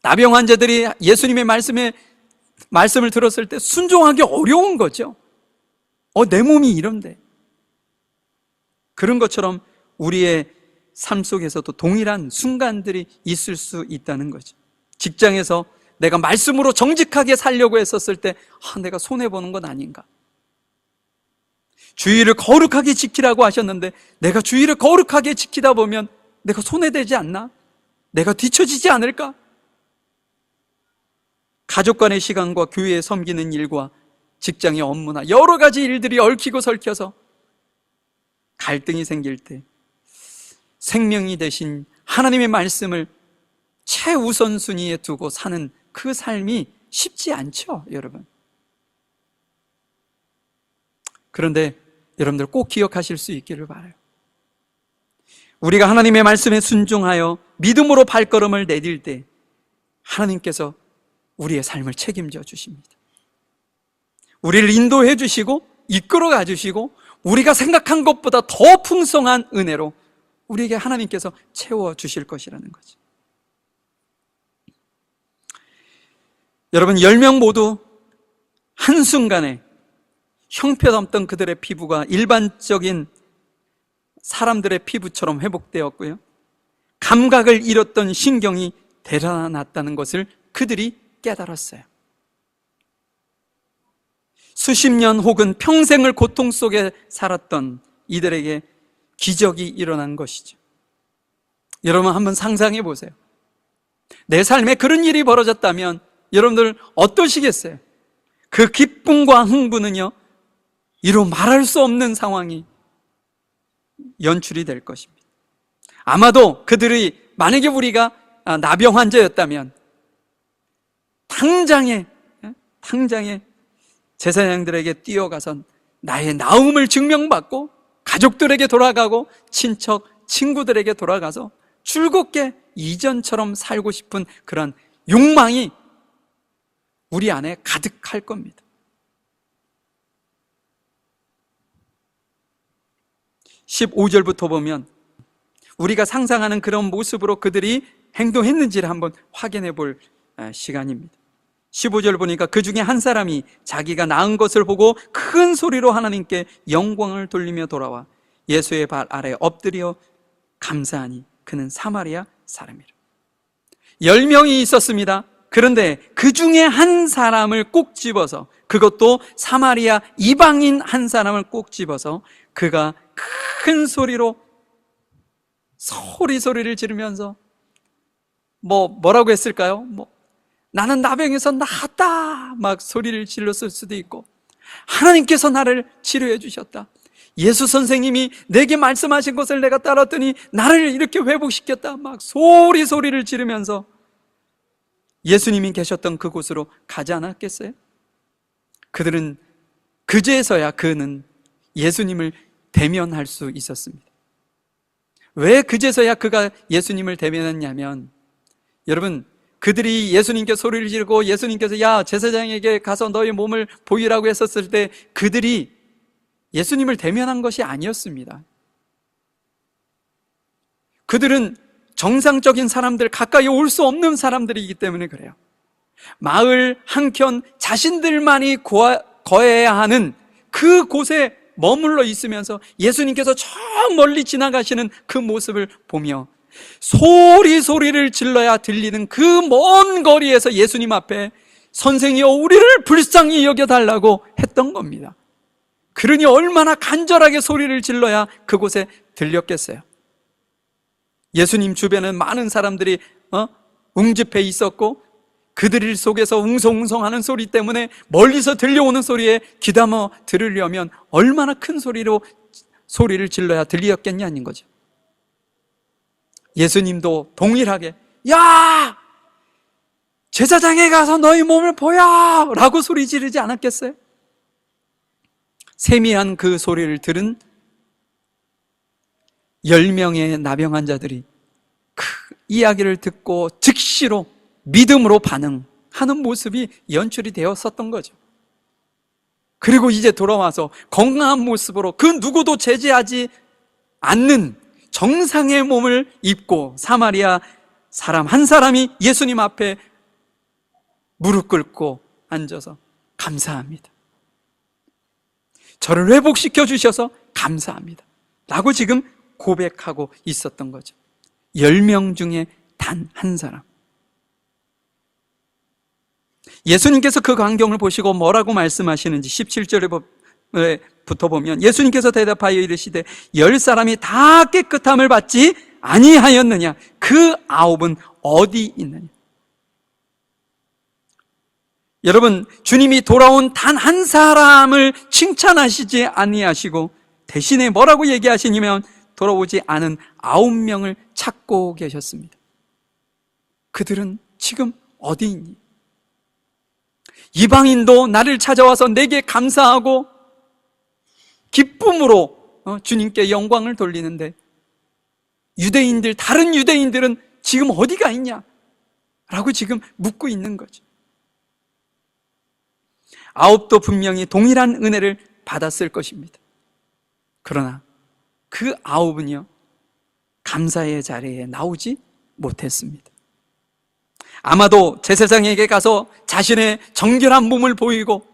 나병 환자들이 예수님의 말씀을 들었을 때 순종하기 어려운 거죠. 내 몸이 이런데. 그런 것처럼 우리의 삶 속에서도 동일한 순간들이 있을 수 있다는 거죠. 직장에서 내가 말씀으로 정직하게 살려고 했었을 때 내가 손해보는 건 아닌가. 주의를 거룩하게 지키라고 하셨는데 내가 주의를 거룩하게 지키다 보면 내가 손해되지 않나? 내가 뒤처지지 않을까? 가족 간의 시간과 교회에 섬기는 일과 직장의 업무나 여러 가지 일들이 얽히고 설켜서 갈등이 생길 때 생명이 되신 하나님의 말씀을 최우선순위에 두고 사는 그 삶이 쉽지 않죠, 여러분. 그런데 여러분들 꼭 기억하실 수 있기를 바라요. 우리가 하나님의 말씀에 순종하여 믿음으로 발걸음을 내딜 때 하나님께서 우리의 삶을 책임져 주십니다. 우리를 인도해 주시고 이끌어 가 주시고 우리가 생각한 것보다 더 풍성한 은혜로 우리에게 하나님께서 채워 주실 것이라는 거죠. 여러분, 10명 모두 한순간에 형편없던 그들의 피부가 일반적인 사람들의 피부처럼 회복되었고요, 감각을 잃었던 신경이 되살아났다는 것을 그들이 깨달았어요. 수십 년 혹은 평생을 고통 속에 살았던 이들에게 기적이 일어난 것이죠. 여러분, 한번 상상해 보세요. 내 삶에 그런 일이 벌어졌다면 여러분들 어떠시겠어요? 그 기쁨과 흥분은요, 이루 말할 수 없는 상황이 연출이 될 것입니다. 아마도 그들이, 만약에 우리가 나병 환자였다면 당장에 제사장들에게 뛰어가서 나의 나음을 증명받고 가족들에게 돌아가고 친척, 친구들에게 돌아가서 즐겁게 이전처럼 살고 싶은 그런 욕망이 우리 안에 가득할 겁니다. (15절부터) 보면 우리가 상상하는 그런 모습으로 그들이 행동했는지를 한번 확인해 볼 시간입니다. 15절 보니까 그 중에 한 사람이 자기가 나은 것을 보고 큰 소리로 하나님께 영광을 돌리며 돌아와 예수의 발 아래 엎드려 감사하니 그는 사마리아 사람이라. 10명이 있었습니다. 그런데 그 중에 한 사람을 꼭 집어서, 그것도 사마리아 이방인 한 사람을 꼭 집어서 그가 큰 소리로 소리를 지르면서 뭐라고 했을까요? 나는 나병에서 나았다 막 소리를 질렀을 수도 있고, 하나님께서 나를 치료해 주셨다, 예수 선생님이 내게 말씀하신 것을 내가 따랐더니 나를 이렇게 회복시켰다, 막 소리를 지르면서 예수님이 계셨던 그곳으로 가지 않았겠어요? 그들은 그제서야 그는 예수님을 대면할 수 있었습니다. 왜 그제서야 그가 예수님을 대면했냐면, 여러분, 그들이 예수님께 소리를 지르고 예수님께서 야 제사장에게 가서 너의 몸을 보이라고 했었을 때 그들이 예수님을 대면한 것이 아니었습니다. 그들은 정상적인 사람들, 가까이 올 수 없는 사람들이기 때문에 그래요. 마을 한켠 자신들만이 거해야 하는 그곳에 머물러 있으면서 예수님께서 저 멀리 지나가시는 그 모습을 보며 소리를 질러야 들리는 그 먼 거리에서 예수님 앞에 선생이여 우리를 불쌍히 여겨달라고 했던 겁니다. 그러니 얼마나 간절하게 소리를 질러야 그곳에 들렸겠어요. 예수님 주변은 많은 사람들이 웅집해 있었고, 그들 속에서 웅성웅성하는 소리 때문에 멀리서 들려오는 소리에 귀담아 들으려면 얼마나 큰 소리를 질러야 들렸겠냐는 거죠. 예수님도 동일하게 야! 제사장에 가서 너희 몸을 보여! 라고 소리 지르지 않았겠어요? 세미한 그 소리를 들은 10명의 나병 환자들이 그 이야기를 듣고 즉시로 믿음으로 반응하는 모습이 연출이 되었었던 거죠. 그리고 이제 돌아와서 건강한 모습으로 그 누구도 제지하지 않는 정상의 몸을 입고 사마리아 사람 한 사람이 예수님 앞에 무릎 꿇고 앉아서 감사합니다, 저를 회복시켜 주셔서 감사합니다 라고 지금 고백하고 있었던 거죠. 10명 중에 단 한 사람. 예수님께서 그 광경을 보시고 뭐라고 말씀하시는지 17절부터 보면 예수님께서 대답하여 이르시되 10사람이 다 깨끗함을 받지 아니하였느냐? 그 9은 어디 있느냐? 여러분, 주님이 돌아온 단 한 사람을 칭찬하시지 아니하시고 대신에 뭐라고 얘기하시냐면 돌아오지 않은 9명을 찾고 계셨습니다. 그들은 지금 어디 있니? 이방인도 나를 찾아와서 내게 감사하고 기쁨으로 주님께 영광을 돌리는데 다른 유대인들은 지금 어디가 있냐? 라고 지금 묻고 있는 거죠. 9도 분명히 동일한 은혜를 받았을 것입니다. 그러나 그 9은요 감사의 자리에 나오지 못했습니다. 아마도 제사장에게 가서 자신의 정결한 몸을 보이고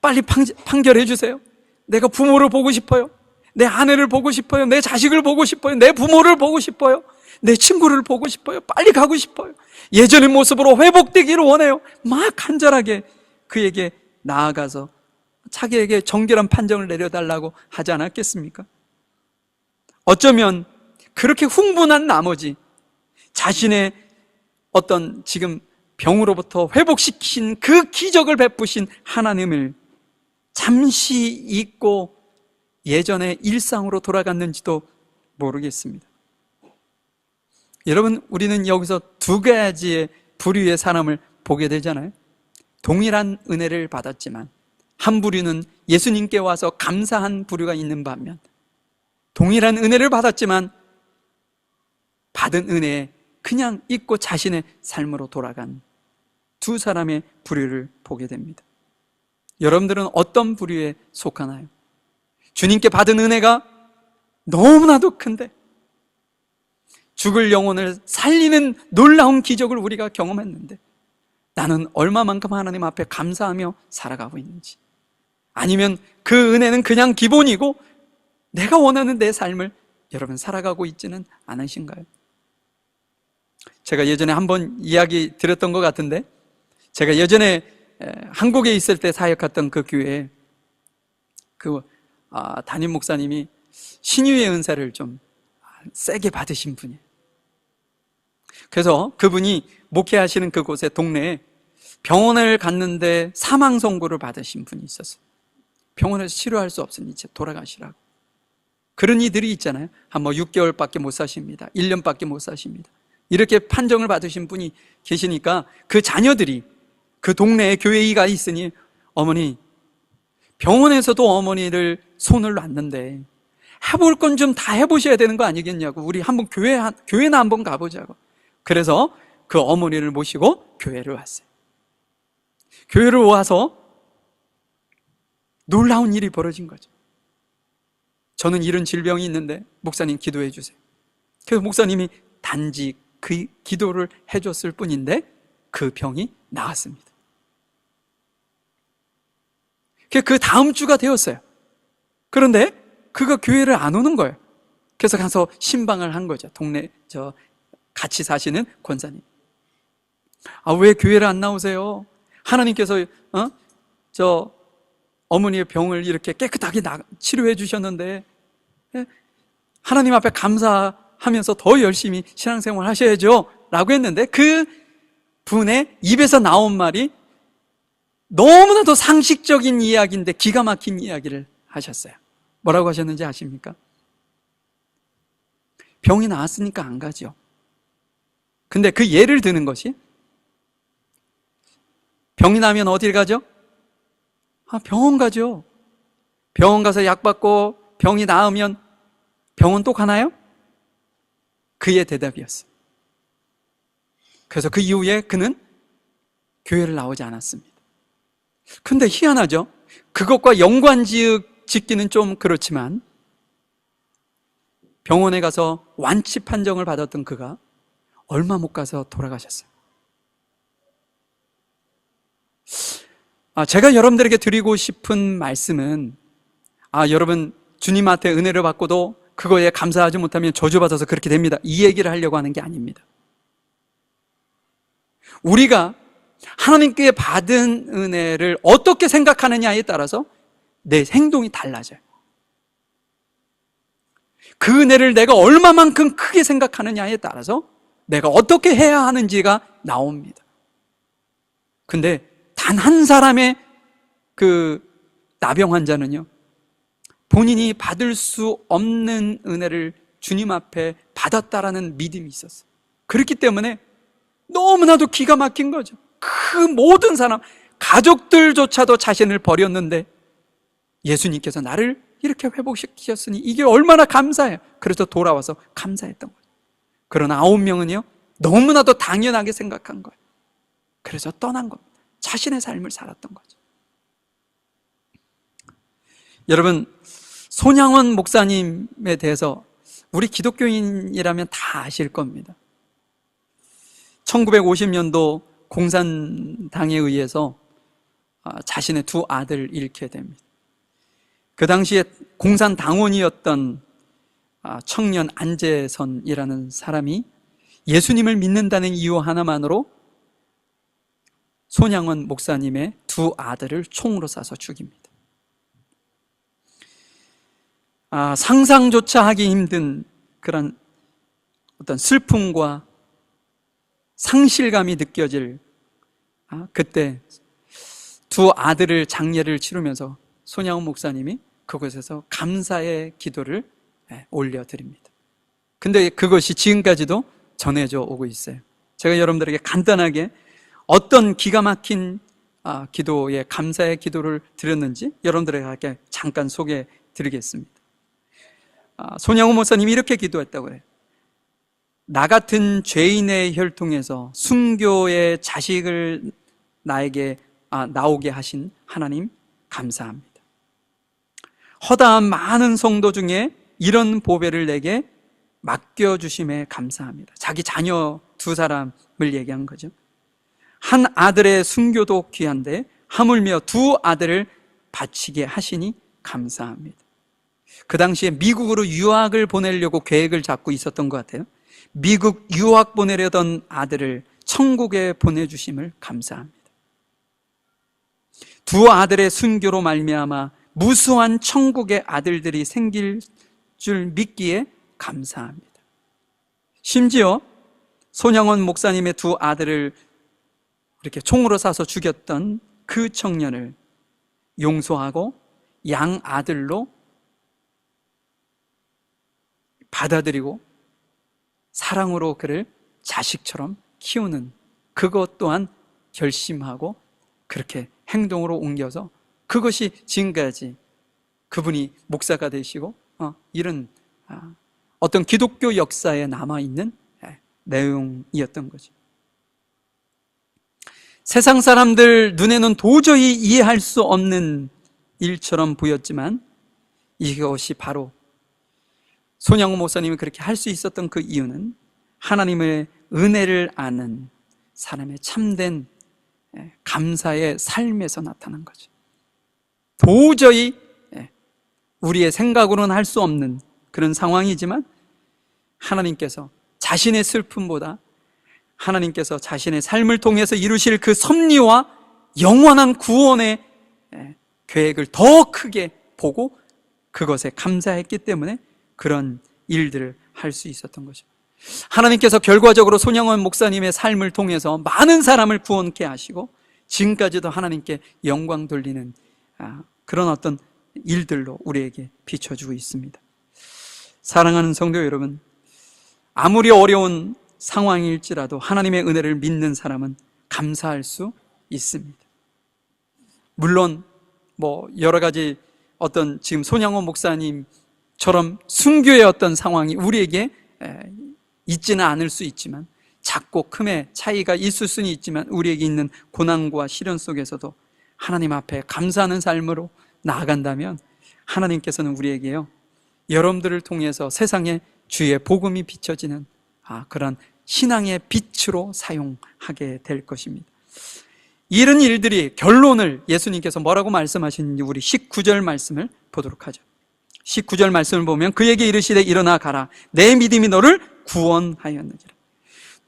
빨리 판결해 주세요, 내가 부모를 보고 싶어요, 내 아내를 보고 싶어요, 내 자식을 보고 싶어요, 내 부모를 보고 싶어요, 내 친구를 보고 싶어요, 빨리 가고 싶어요, 예전의 모습으로 회복되기를 원해요, 막 간절하게 그에게 나아가서 자기에게 정결한 판정을 내려달라고 하지 않았겠습니까? 어쩌면 그렇게 흥분한 나머지 자신의 어떤 지금 병으로부터 회복시킨 그 기적을 베푸신 하나님을 잠시 잊고 예전의 일상으로 돌아갔는지도 모르겠습니다. 여러분, 우리는 여기서 두 가지의 부류의 사람을 보게 되잖아요. 동일한 은혜를 받았지만 한 부류는 예수님께 와서 감사한 부류가 있는 반면, 동일한 은혜를 받았지만 받은 은혜에 그냥 잊고 자신의 삶으로 돌아간 두 사람의 부류를 보게 됩니다. 여러분들은 어떤 부류에 속하나요? 주님께 받은 은혜가 너무나도 큰데 죽을 영혼을 살리는 놀라운 기적을 우리가 경험했는데 나는 얼마만큼 하나님 앞에 감사하며 살아가고 있는지, 아니면 그 은혜는 그냥 기본이고 내가 원하는 내 삶을 여러분 살아가고 있지는 않으신가요? 제가 예전에 한번 이야기 드렸던 것 같은데, 제가 예전에 한국에 있을 때 사역했던 그 교회에 담임 목사님이 신유의 은사를 좀 세게 받으신 분이에요. 그래서 그분이 목회하시는 그곳의 동네에 병원을 갔는데 사망 선고를 받으신 분이 있었어요. 병원에서 치료할 수 없으니 이제 돌아가시라고. 그런 이들이 있잖아요. 한 6개월밖에 못 사십니다. 1년밖에 못 사십니다. 이렇게 판정을 받으신 분이 계시니까 그 자녀들이 그 동네에 교회가 있으니 어머니, 병원에서도 어머니를 손을 놨는데 해볼 건 좀 다 해보셔야 되는 거 아니겠냐고. 우리 한번 교회나 한번 가보자고. 그래서 그 어머니를 모시고 교회를 왔어요. 교회를 와서 놀라운 일이 벌어진 거죠. 저는 이런 질병이 있는데 목사님 기도해 주세요. 그래서 목사님이 단지 그 기도를 해줬을 뿐인데 그 병이 나았습니다. 그 다음 주가 되었어요. 그런데 그가 교회를 안 오는 거예요. 그래서 가서 신방을 한 거죠. 동네 같이 사시는 권사님. 왜 교회를 안 나오세요? 하나님께서 어머니의 병을 이렇게 깨끗하게 치료해 주셨는데 하나님 앞에 감사하면서 더 열심히 신앙생활 하셔야죠 라고 했는데 그 분의 입에서 나온 말이 너무나도 상식적인 이야기인데 기가 막힌 이야기를 하셨어요. 뭐라고 하셨는지 아십니까? 병이 나았으니까 안 가죠. 근데 그 예를 드는 것이 병이 나면 어딜 가죠? 병원 가죠. 병원 가서 약 받고 병이 나으면 병원 또 가나요? 그의 대답이었어요. 그래서 그 이후에 그는 교회를 나오지 않았습니다. 근데 희한하죠? 그것과 연관짓기는 좀 그렇지만 병원에 가서 완치 판정을 받았던 그가 얼마 못 가서 돌아가셨어요. 제가 여러분들에게 드리고 싶은 말씀은 여러분 주님한테 은혜를 받고도 그거에 감사하지 못하면 저주받아서 그렇게 됩니다. 이 얘기를 하려고 하는 게 아닙니다. 우리가 하나님께 받은 은혜를 어떻게 생각하느냐에 따라서 내 행동이 달라져요. 그 은혜를 내가 얼마만큼 크게 생각하느냐에 따라서 내가 어떻게 해야 하는지가 나옵니다. 근데 단 한 사람의 그 나병 환자는요, 본인이 받을 수 없는 은혜를 주님 앞에 받았다라는 믿음이 있었어요. 그렇기 때문에 너무나도 기가 막힌 거죠. 그 모든 사람, 가족들조차도 자신을 버렸는데 예수님께서 나를 이렇게 회복시키셨으니 이게 얼마나 감사해요. 그래서 돌아와서 감사했던 거예요. 그러나 9명은요 너무나도 당연하게 생각한 거예요. 그래서 떠난 겁니다. 자신의 삶을 살았던 거죠. 여러분, 손양원 목사님에 대해서 우리 기독교인이라면 다 아실 겁니다. 1950년도 공산당에 의해서 자신의 두 아들을 잃게 됩니다. 그 당시에 공산당원이었던 청년 안재선이라는 사람이 예수님을 믿는다는 이유 하나만으로 손양원 목사님의 두 아들을 총으로 쏴서 죽입니다. 상상조차 하기 힘든 그런 어떤 슬픔과 상실감이 느껴질 그때 두 아들을 장례를 치르면서 손양원 목사님이 그곳에서 감사의 기도를 올려드립니다. 근데 그것이 지금까지도 전해져 오고 있어요. 제가 여러분들에게 간단하게 어떤 기가 막힌 기도에 감사의 기도를 드렸는지 여러분들에게 잠깐 소개해 드리겠습니다. 손양원 목사님이 이렇게 기도했다고 해요. 나 같은 죄인의 혈통에서 순교의 자식을 나에게 나오게 하신 하나님 감사합니다. 허다한 많은 성도 중에 이런 보배를 내게 맡겨주심에 감사합니다. 자기 자녀 두 사람을 얘기한 거죠. 한 아들의 순교도 귀한데 하물며 두 아들을 바치게 하시니 감사합니다. 그 당시에 미국으로 유학을 보내려고 계획을 잡고 있었던 것 같아요. 미국 유학 보내려던 아들을 천국에 보내주심을 감사합니다. 두 아들의 순교로 말미암아 무수한 천국의 아들들이 생길 줄 믿기에 감사합니다. 심지어 손양원 목사님의 두 아들을 이렇게 총으로 쏴서 죽였던 그 청년을 용서하고 양 아들로 받아들이고 사랑으로 그를 자식처럼 키우는 그것 또한 결심하고 그렇게 행동으로 옮겨서 그것이 지금까지 그분이 목사가 되시고 이런 어떤 기독교 역사에 남아있는 내용이었던 거죠. 세상 사람들 눈에는 도저히 이해할 수 없는 일처럼 보였지만 이것이 바로 손양호 목사님이 그렇게 할 수 있었던 그 이유는 하나님의 은혜를 아는 사람의 참된 감사의 삶에서 나타난 거죠. 도저히 우리의 생각으로는 할 수 없는 그런 상황이지만 하나님께서 자신의 슬픔보다 하나님께서 자신의 삶을 통해서 이루실 그 섭리와 영원한 구원의 계획을 더 크게 보고 그것에 감사했기 때문에 그런 일들을 할 수 있었던 거죠. 하나님께서 결과적으로 손양원 목사님의 삶을 통해서 많은 사람을 구원케 하시고 지금까지도 하나님께 영광 돌리는 그런 어떤 일들로 우리에게 비춰주고 있습니다. 사랑하는 성도 여러분, 아무리 어려운 상황일지라도 하나님의 은혜를 믿는 사람은 감사할 수 있습니다. 물론 여러 가지 어떤 지금 손양원 목사님처럼 순교의 어떤 상황이 우리에게 있지는 않을 수 있지만 작고 큼의 차이가 있을 수는 있지만 우리에게 있는 고난과 시련 속에서도 하나님 앞에 감사하는 삶으로 나아간다면 하나님께서는 우리에게요 여러분들을 통해서 세상에 주의 복음이 비춰지는 그런 신앙의 빛으로 사용하게 될 것입니다. 이런 일들이 결론을 예수님께서 뭐라고 말씀하시는지 우리 19절 말씀을 보도록 하죠. 19절 말씀을 보면 그에게 이르시되 일어나 가라 내 믿음이 너를 구원하였느니라.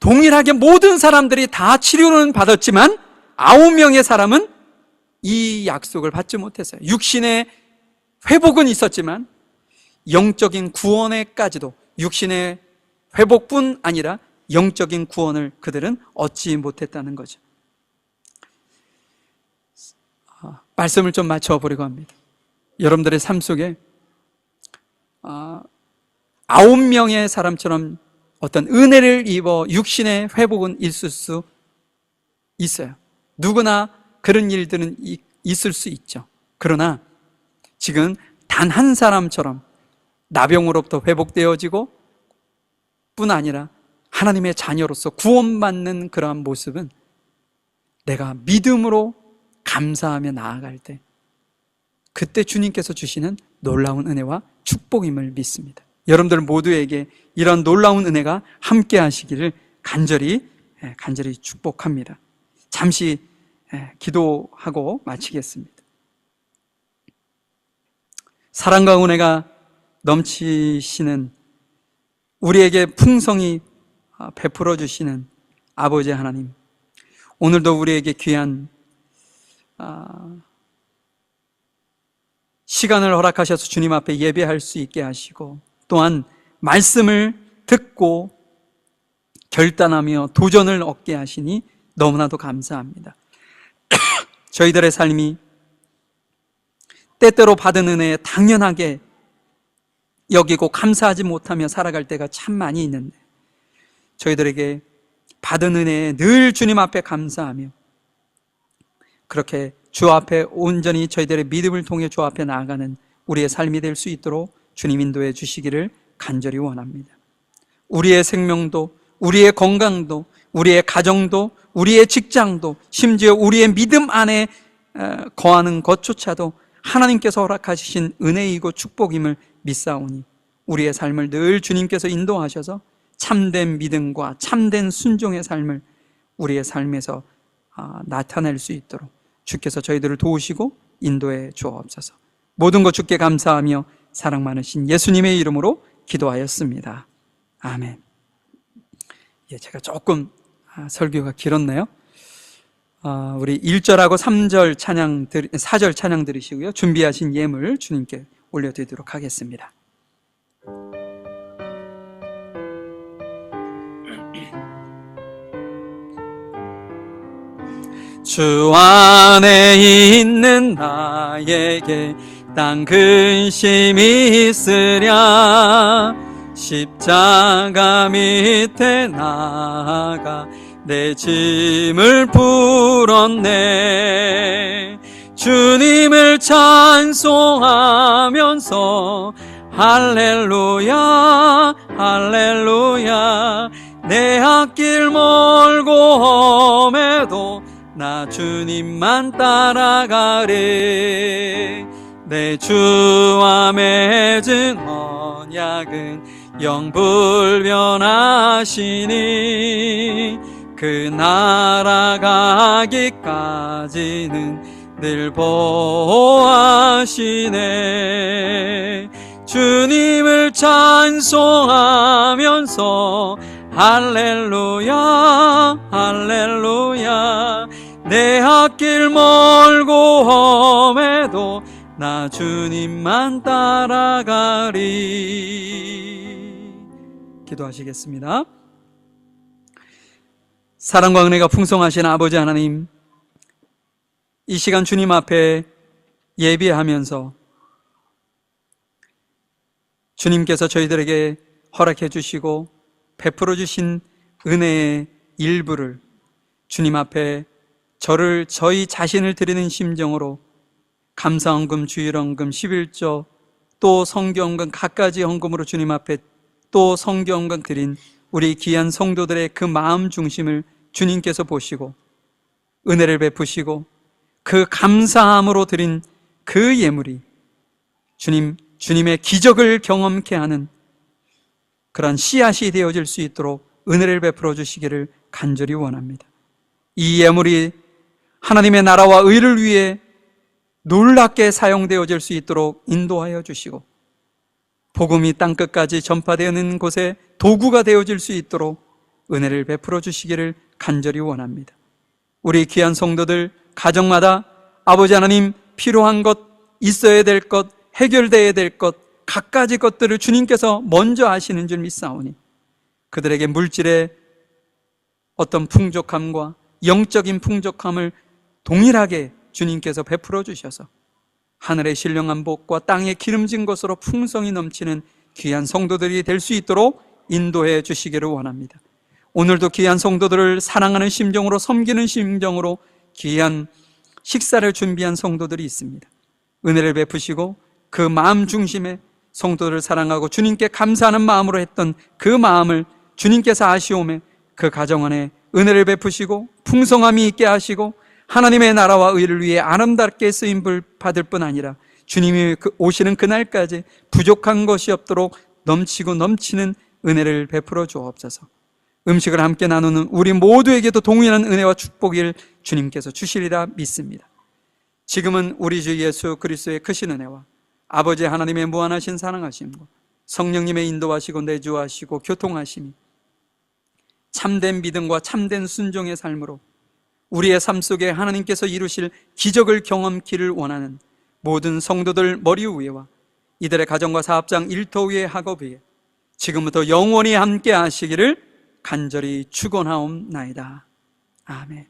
동일하게 모든 사람들이 다 치료는 받았지만 9명의 사람은 이 약속을 받지 못했어요. 육신의 회복은 있었지만 영적인 구원에까지도 육신의 회복뿐 아니라 영적인 구원을 그들은 얻지 못했다는 거죠. 말씀을 좀 맞춰보려고 합니다. 여러분들의 삶 속에 9명의 사람처럼 어떤 은혜를 입어 육신의 회복은 있을 수 있어요. 누구나 그런 일들은 있을 수 있죠. 그러나 지금 단 한 사람처럼 나병으로부터 회복되어지고 뿐 아니라 하나님의 자녀로서 구원받는 그러한 모습은 내가 믿음으로 감사하며 나아갈 때 그때 주님께서 주시는 놀라운 은혜와 축복임을 믿습니다. 여러분들 모두에게 이런 놀라운 은혜가 함께 하시기를 간절히 축복합니다. 잠시 기도하고 마치겠습니다. 사랑과 은혜가 넘치시는 우리에게 풍성히 베풀어 주시는 아버지 하나님, 오늘도 우리에게 귀한 시간을 허락하셔서 주님 앞에 예배할 수 있게 하시고 또한 말씀을 듣고 결단하며 도전을 얻게 하시니 너무나도 감사합니다. 저희들의 삶이 때때로 받은 은혜에 당연하게 여기고 감사하지 못하며 살아갈 때가 참 많이 있는데 저희들에게 받은 은혜에 늘 주님 앞에 감사하며 그렇게 주 앞에 온전히 저희들의 믿음을 통해 주 앞에 나아가는 우리의 삶이 될 수 있도록 주님 인도해 주시기를 간절히 원합니다. 우리의 생명도, 우리의 건강도, 우리의 가정도, 우리의 직장도, 심지어 우리의 믿음 안에 거하는 것조차도 하나님께서 허락하신 은혜이고 축복임을 믿사오니 우리의 삶을 늘 주님께서 인도하셔서 참된 믿음과 참된 순종의 삶을 우리의 삶에서 나타낼 수 있도록 주께서 저희들을 도우시고 인도해 주옵소서. 모든 것 주께 감사하며 사랑 많으신 예수님의 이름으로 기도하였습니다. 아멘. 제가 조금 설교가 길었네요. 우리 1절하고 3절 찬양 4절 찬양 들으시고요. 준비하신 예물 주님께 올려드리도록 하겠습니다. 주 안에 있는 나에게 딴 근심이 있으랴. 십자가 밑에 나아가 내 짐을 풀었네. 주님을 찬송하면서 할렐루야 할렐루야. 내 앞길 멀고 험해도 나 주님만 따라가리. 내 주와 맺은 언약은 영불변하시니 그 나라 가기까지는 늘 보호하시네. 주님을 찬송하면서 할렐루야 할렐루야. 내 앞길 멀고 험해도 나 주님만 따라가리. 기도하시겠습니다. 사랑과 은혜가 풍성하신 아버지 하나님, 이 시간 주님 앞에 예비하면서 주님께서 저희들에게 허락해 주시고 베풀어 주신 은혜의 일부를 주님 앞에 저희 자신을 드리는 심정으로 감사헌금, 주일헌금, 11조, 또 성경헌금 갖가지 헌금으로 주님 앞에 또 성경헌금 드린 우리 귀한 성도들의 그 마음 중심을 주님께서 보시고 은혜를 베푸시고 그 감사함으로 드린 그 예물이 주님의 기적을 경험케 하는 그런 씨앗이 되어질 수 있도록 은혜를 베풀어 주시기를 간절히 원합니다. 이 예물이 하나님의 나라와 의를 위해 놀랍게 사용되어질 수 있도록 인도하여 주시고 복음이 땅끝까지 전파되는 곳에 도구가 되어질 수 있도록 은혜를 베풀어 주시기를 간절히 원합니다. 우리 귀한 성도들 가정마다 아버지 하나님 필요한 것, 있어야 될 것, 해결되어야 될 것, 갖가지 것들을 주님께서 먼저 아시는 줄 믿사오니 그들에게 물질의 어떤 풍족함과 영적인 풍족함을 동일하게 주님께서 베풀어 주셔서 하늘의 신령한 복과 땅의 기름진 것으로 풍성이 넘치는 귀한 성도들이 될 수 있도록 인도해 주시기를 원합니다. 오늘도 귀한 성도들을 사랑하는 심정으로 섬기는 심정으로 귀한 식사를 준비한 성도들이 있습니다. 은혜를 베푸시고 그 마음 중심에 성도들을 사랑하고 주님께 감사하는 마음으로 했던 그 마음을 주님께서 아시오매 그 가정 안에 은혜를 베푸시고 풍성함이 있게 하시고 하나님의 나라와 의를 위해 아름답게 쓰임을 받을 뿐 아니라 주님이 오시는 그날까지 부족한 것이 없도록 넘치고 넘치는 은혜를 베풀어 주옵소서. 음식을 함께 나누는 우리 모두에게도 동일한 은혜와 축복을 주님께서 주시리라 믿습니다. 지금은 우리 주 예수 그리스도의 크신 은혜와 아버지 하나님의 무한하신 사랑하심과 성령님의 인도하시고 내주하시고 교통하심이 참된 믿음과 참된 순종의 삶으로 우리의 삶 속에 하나님께서 이루실 기적을 경험키를 원하는 모든 성도들 머리 위에와 이들의 가정과 사업장, 일터 위에 학업 위에 지금부터 영원히 함께 하시기를 간절히 축원하옵나이다. 아멘.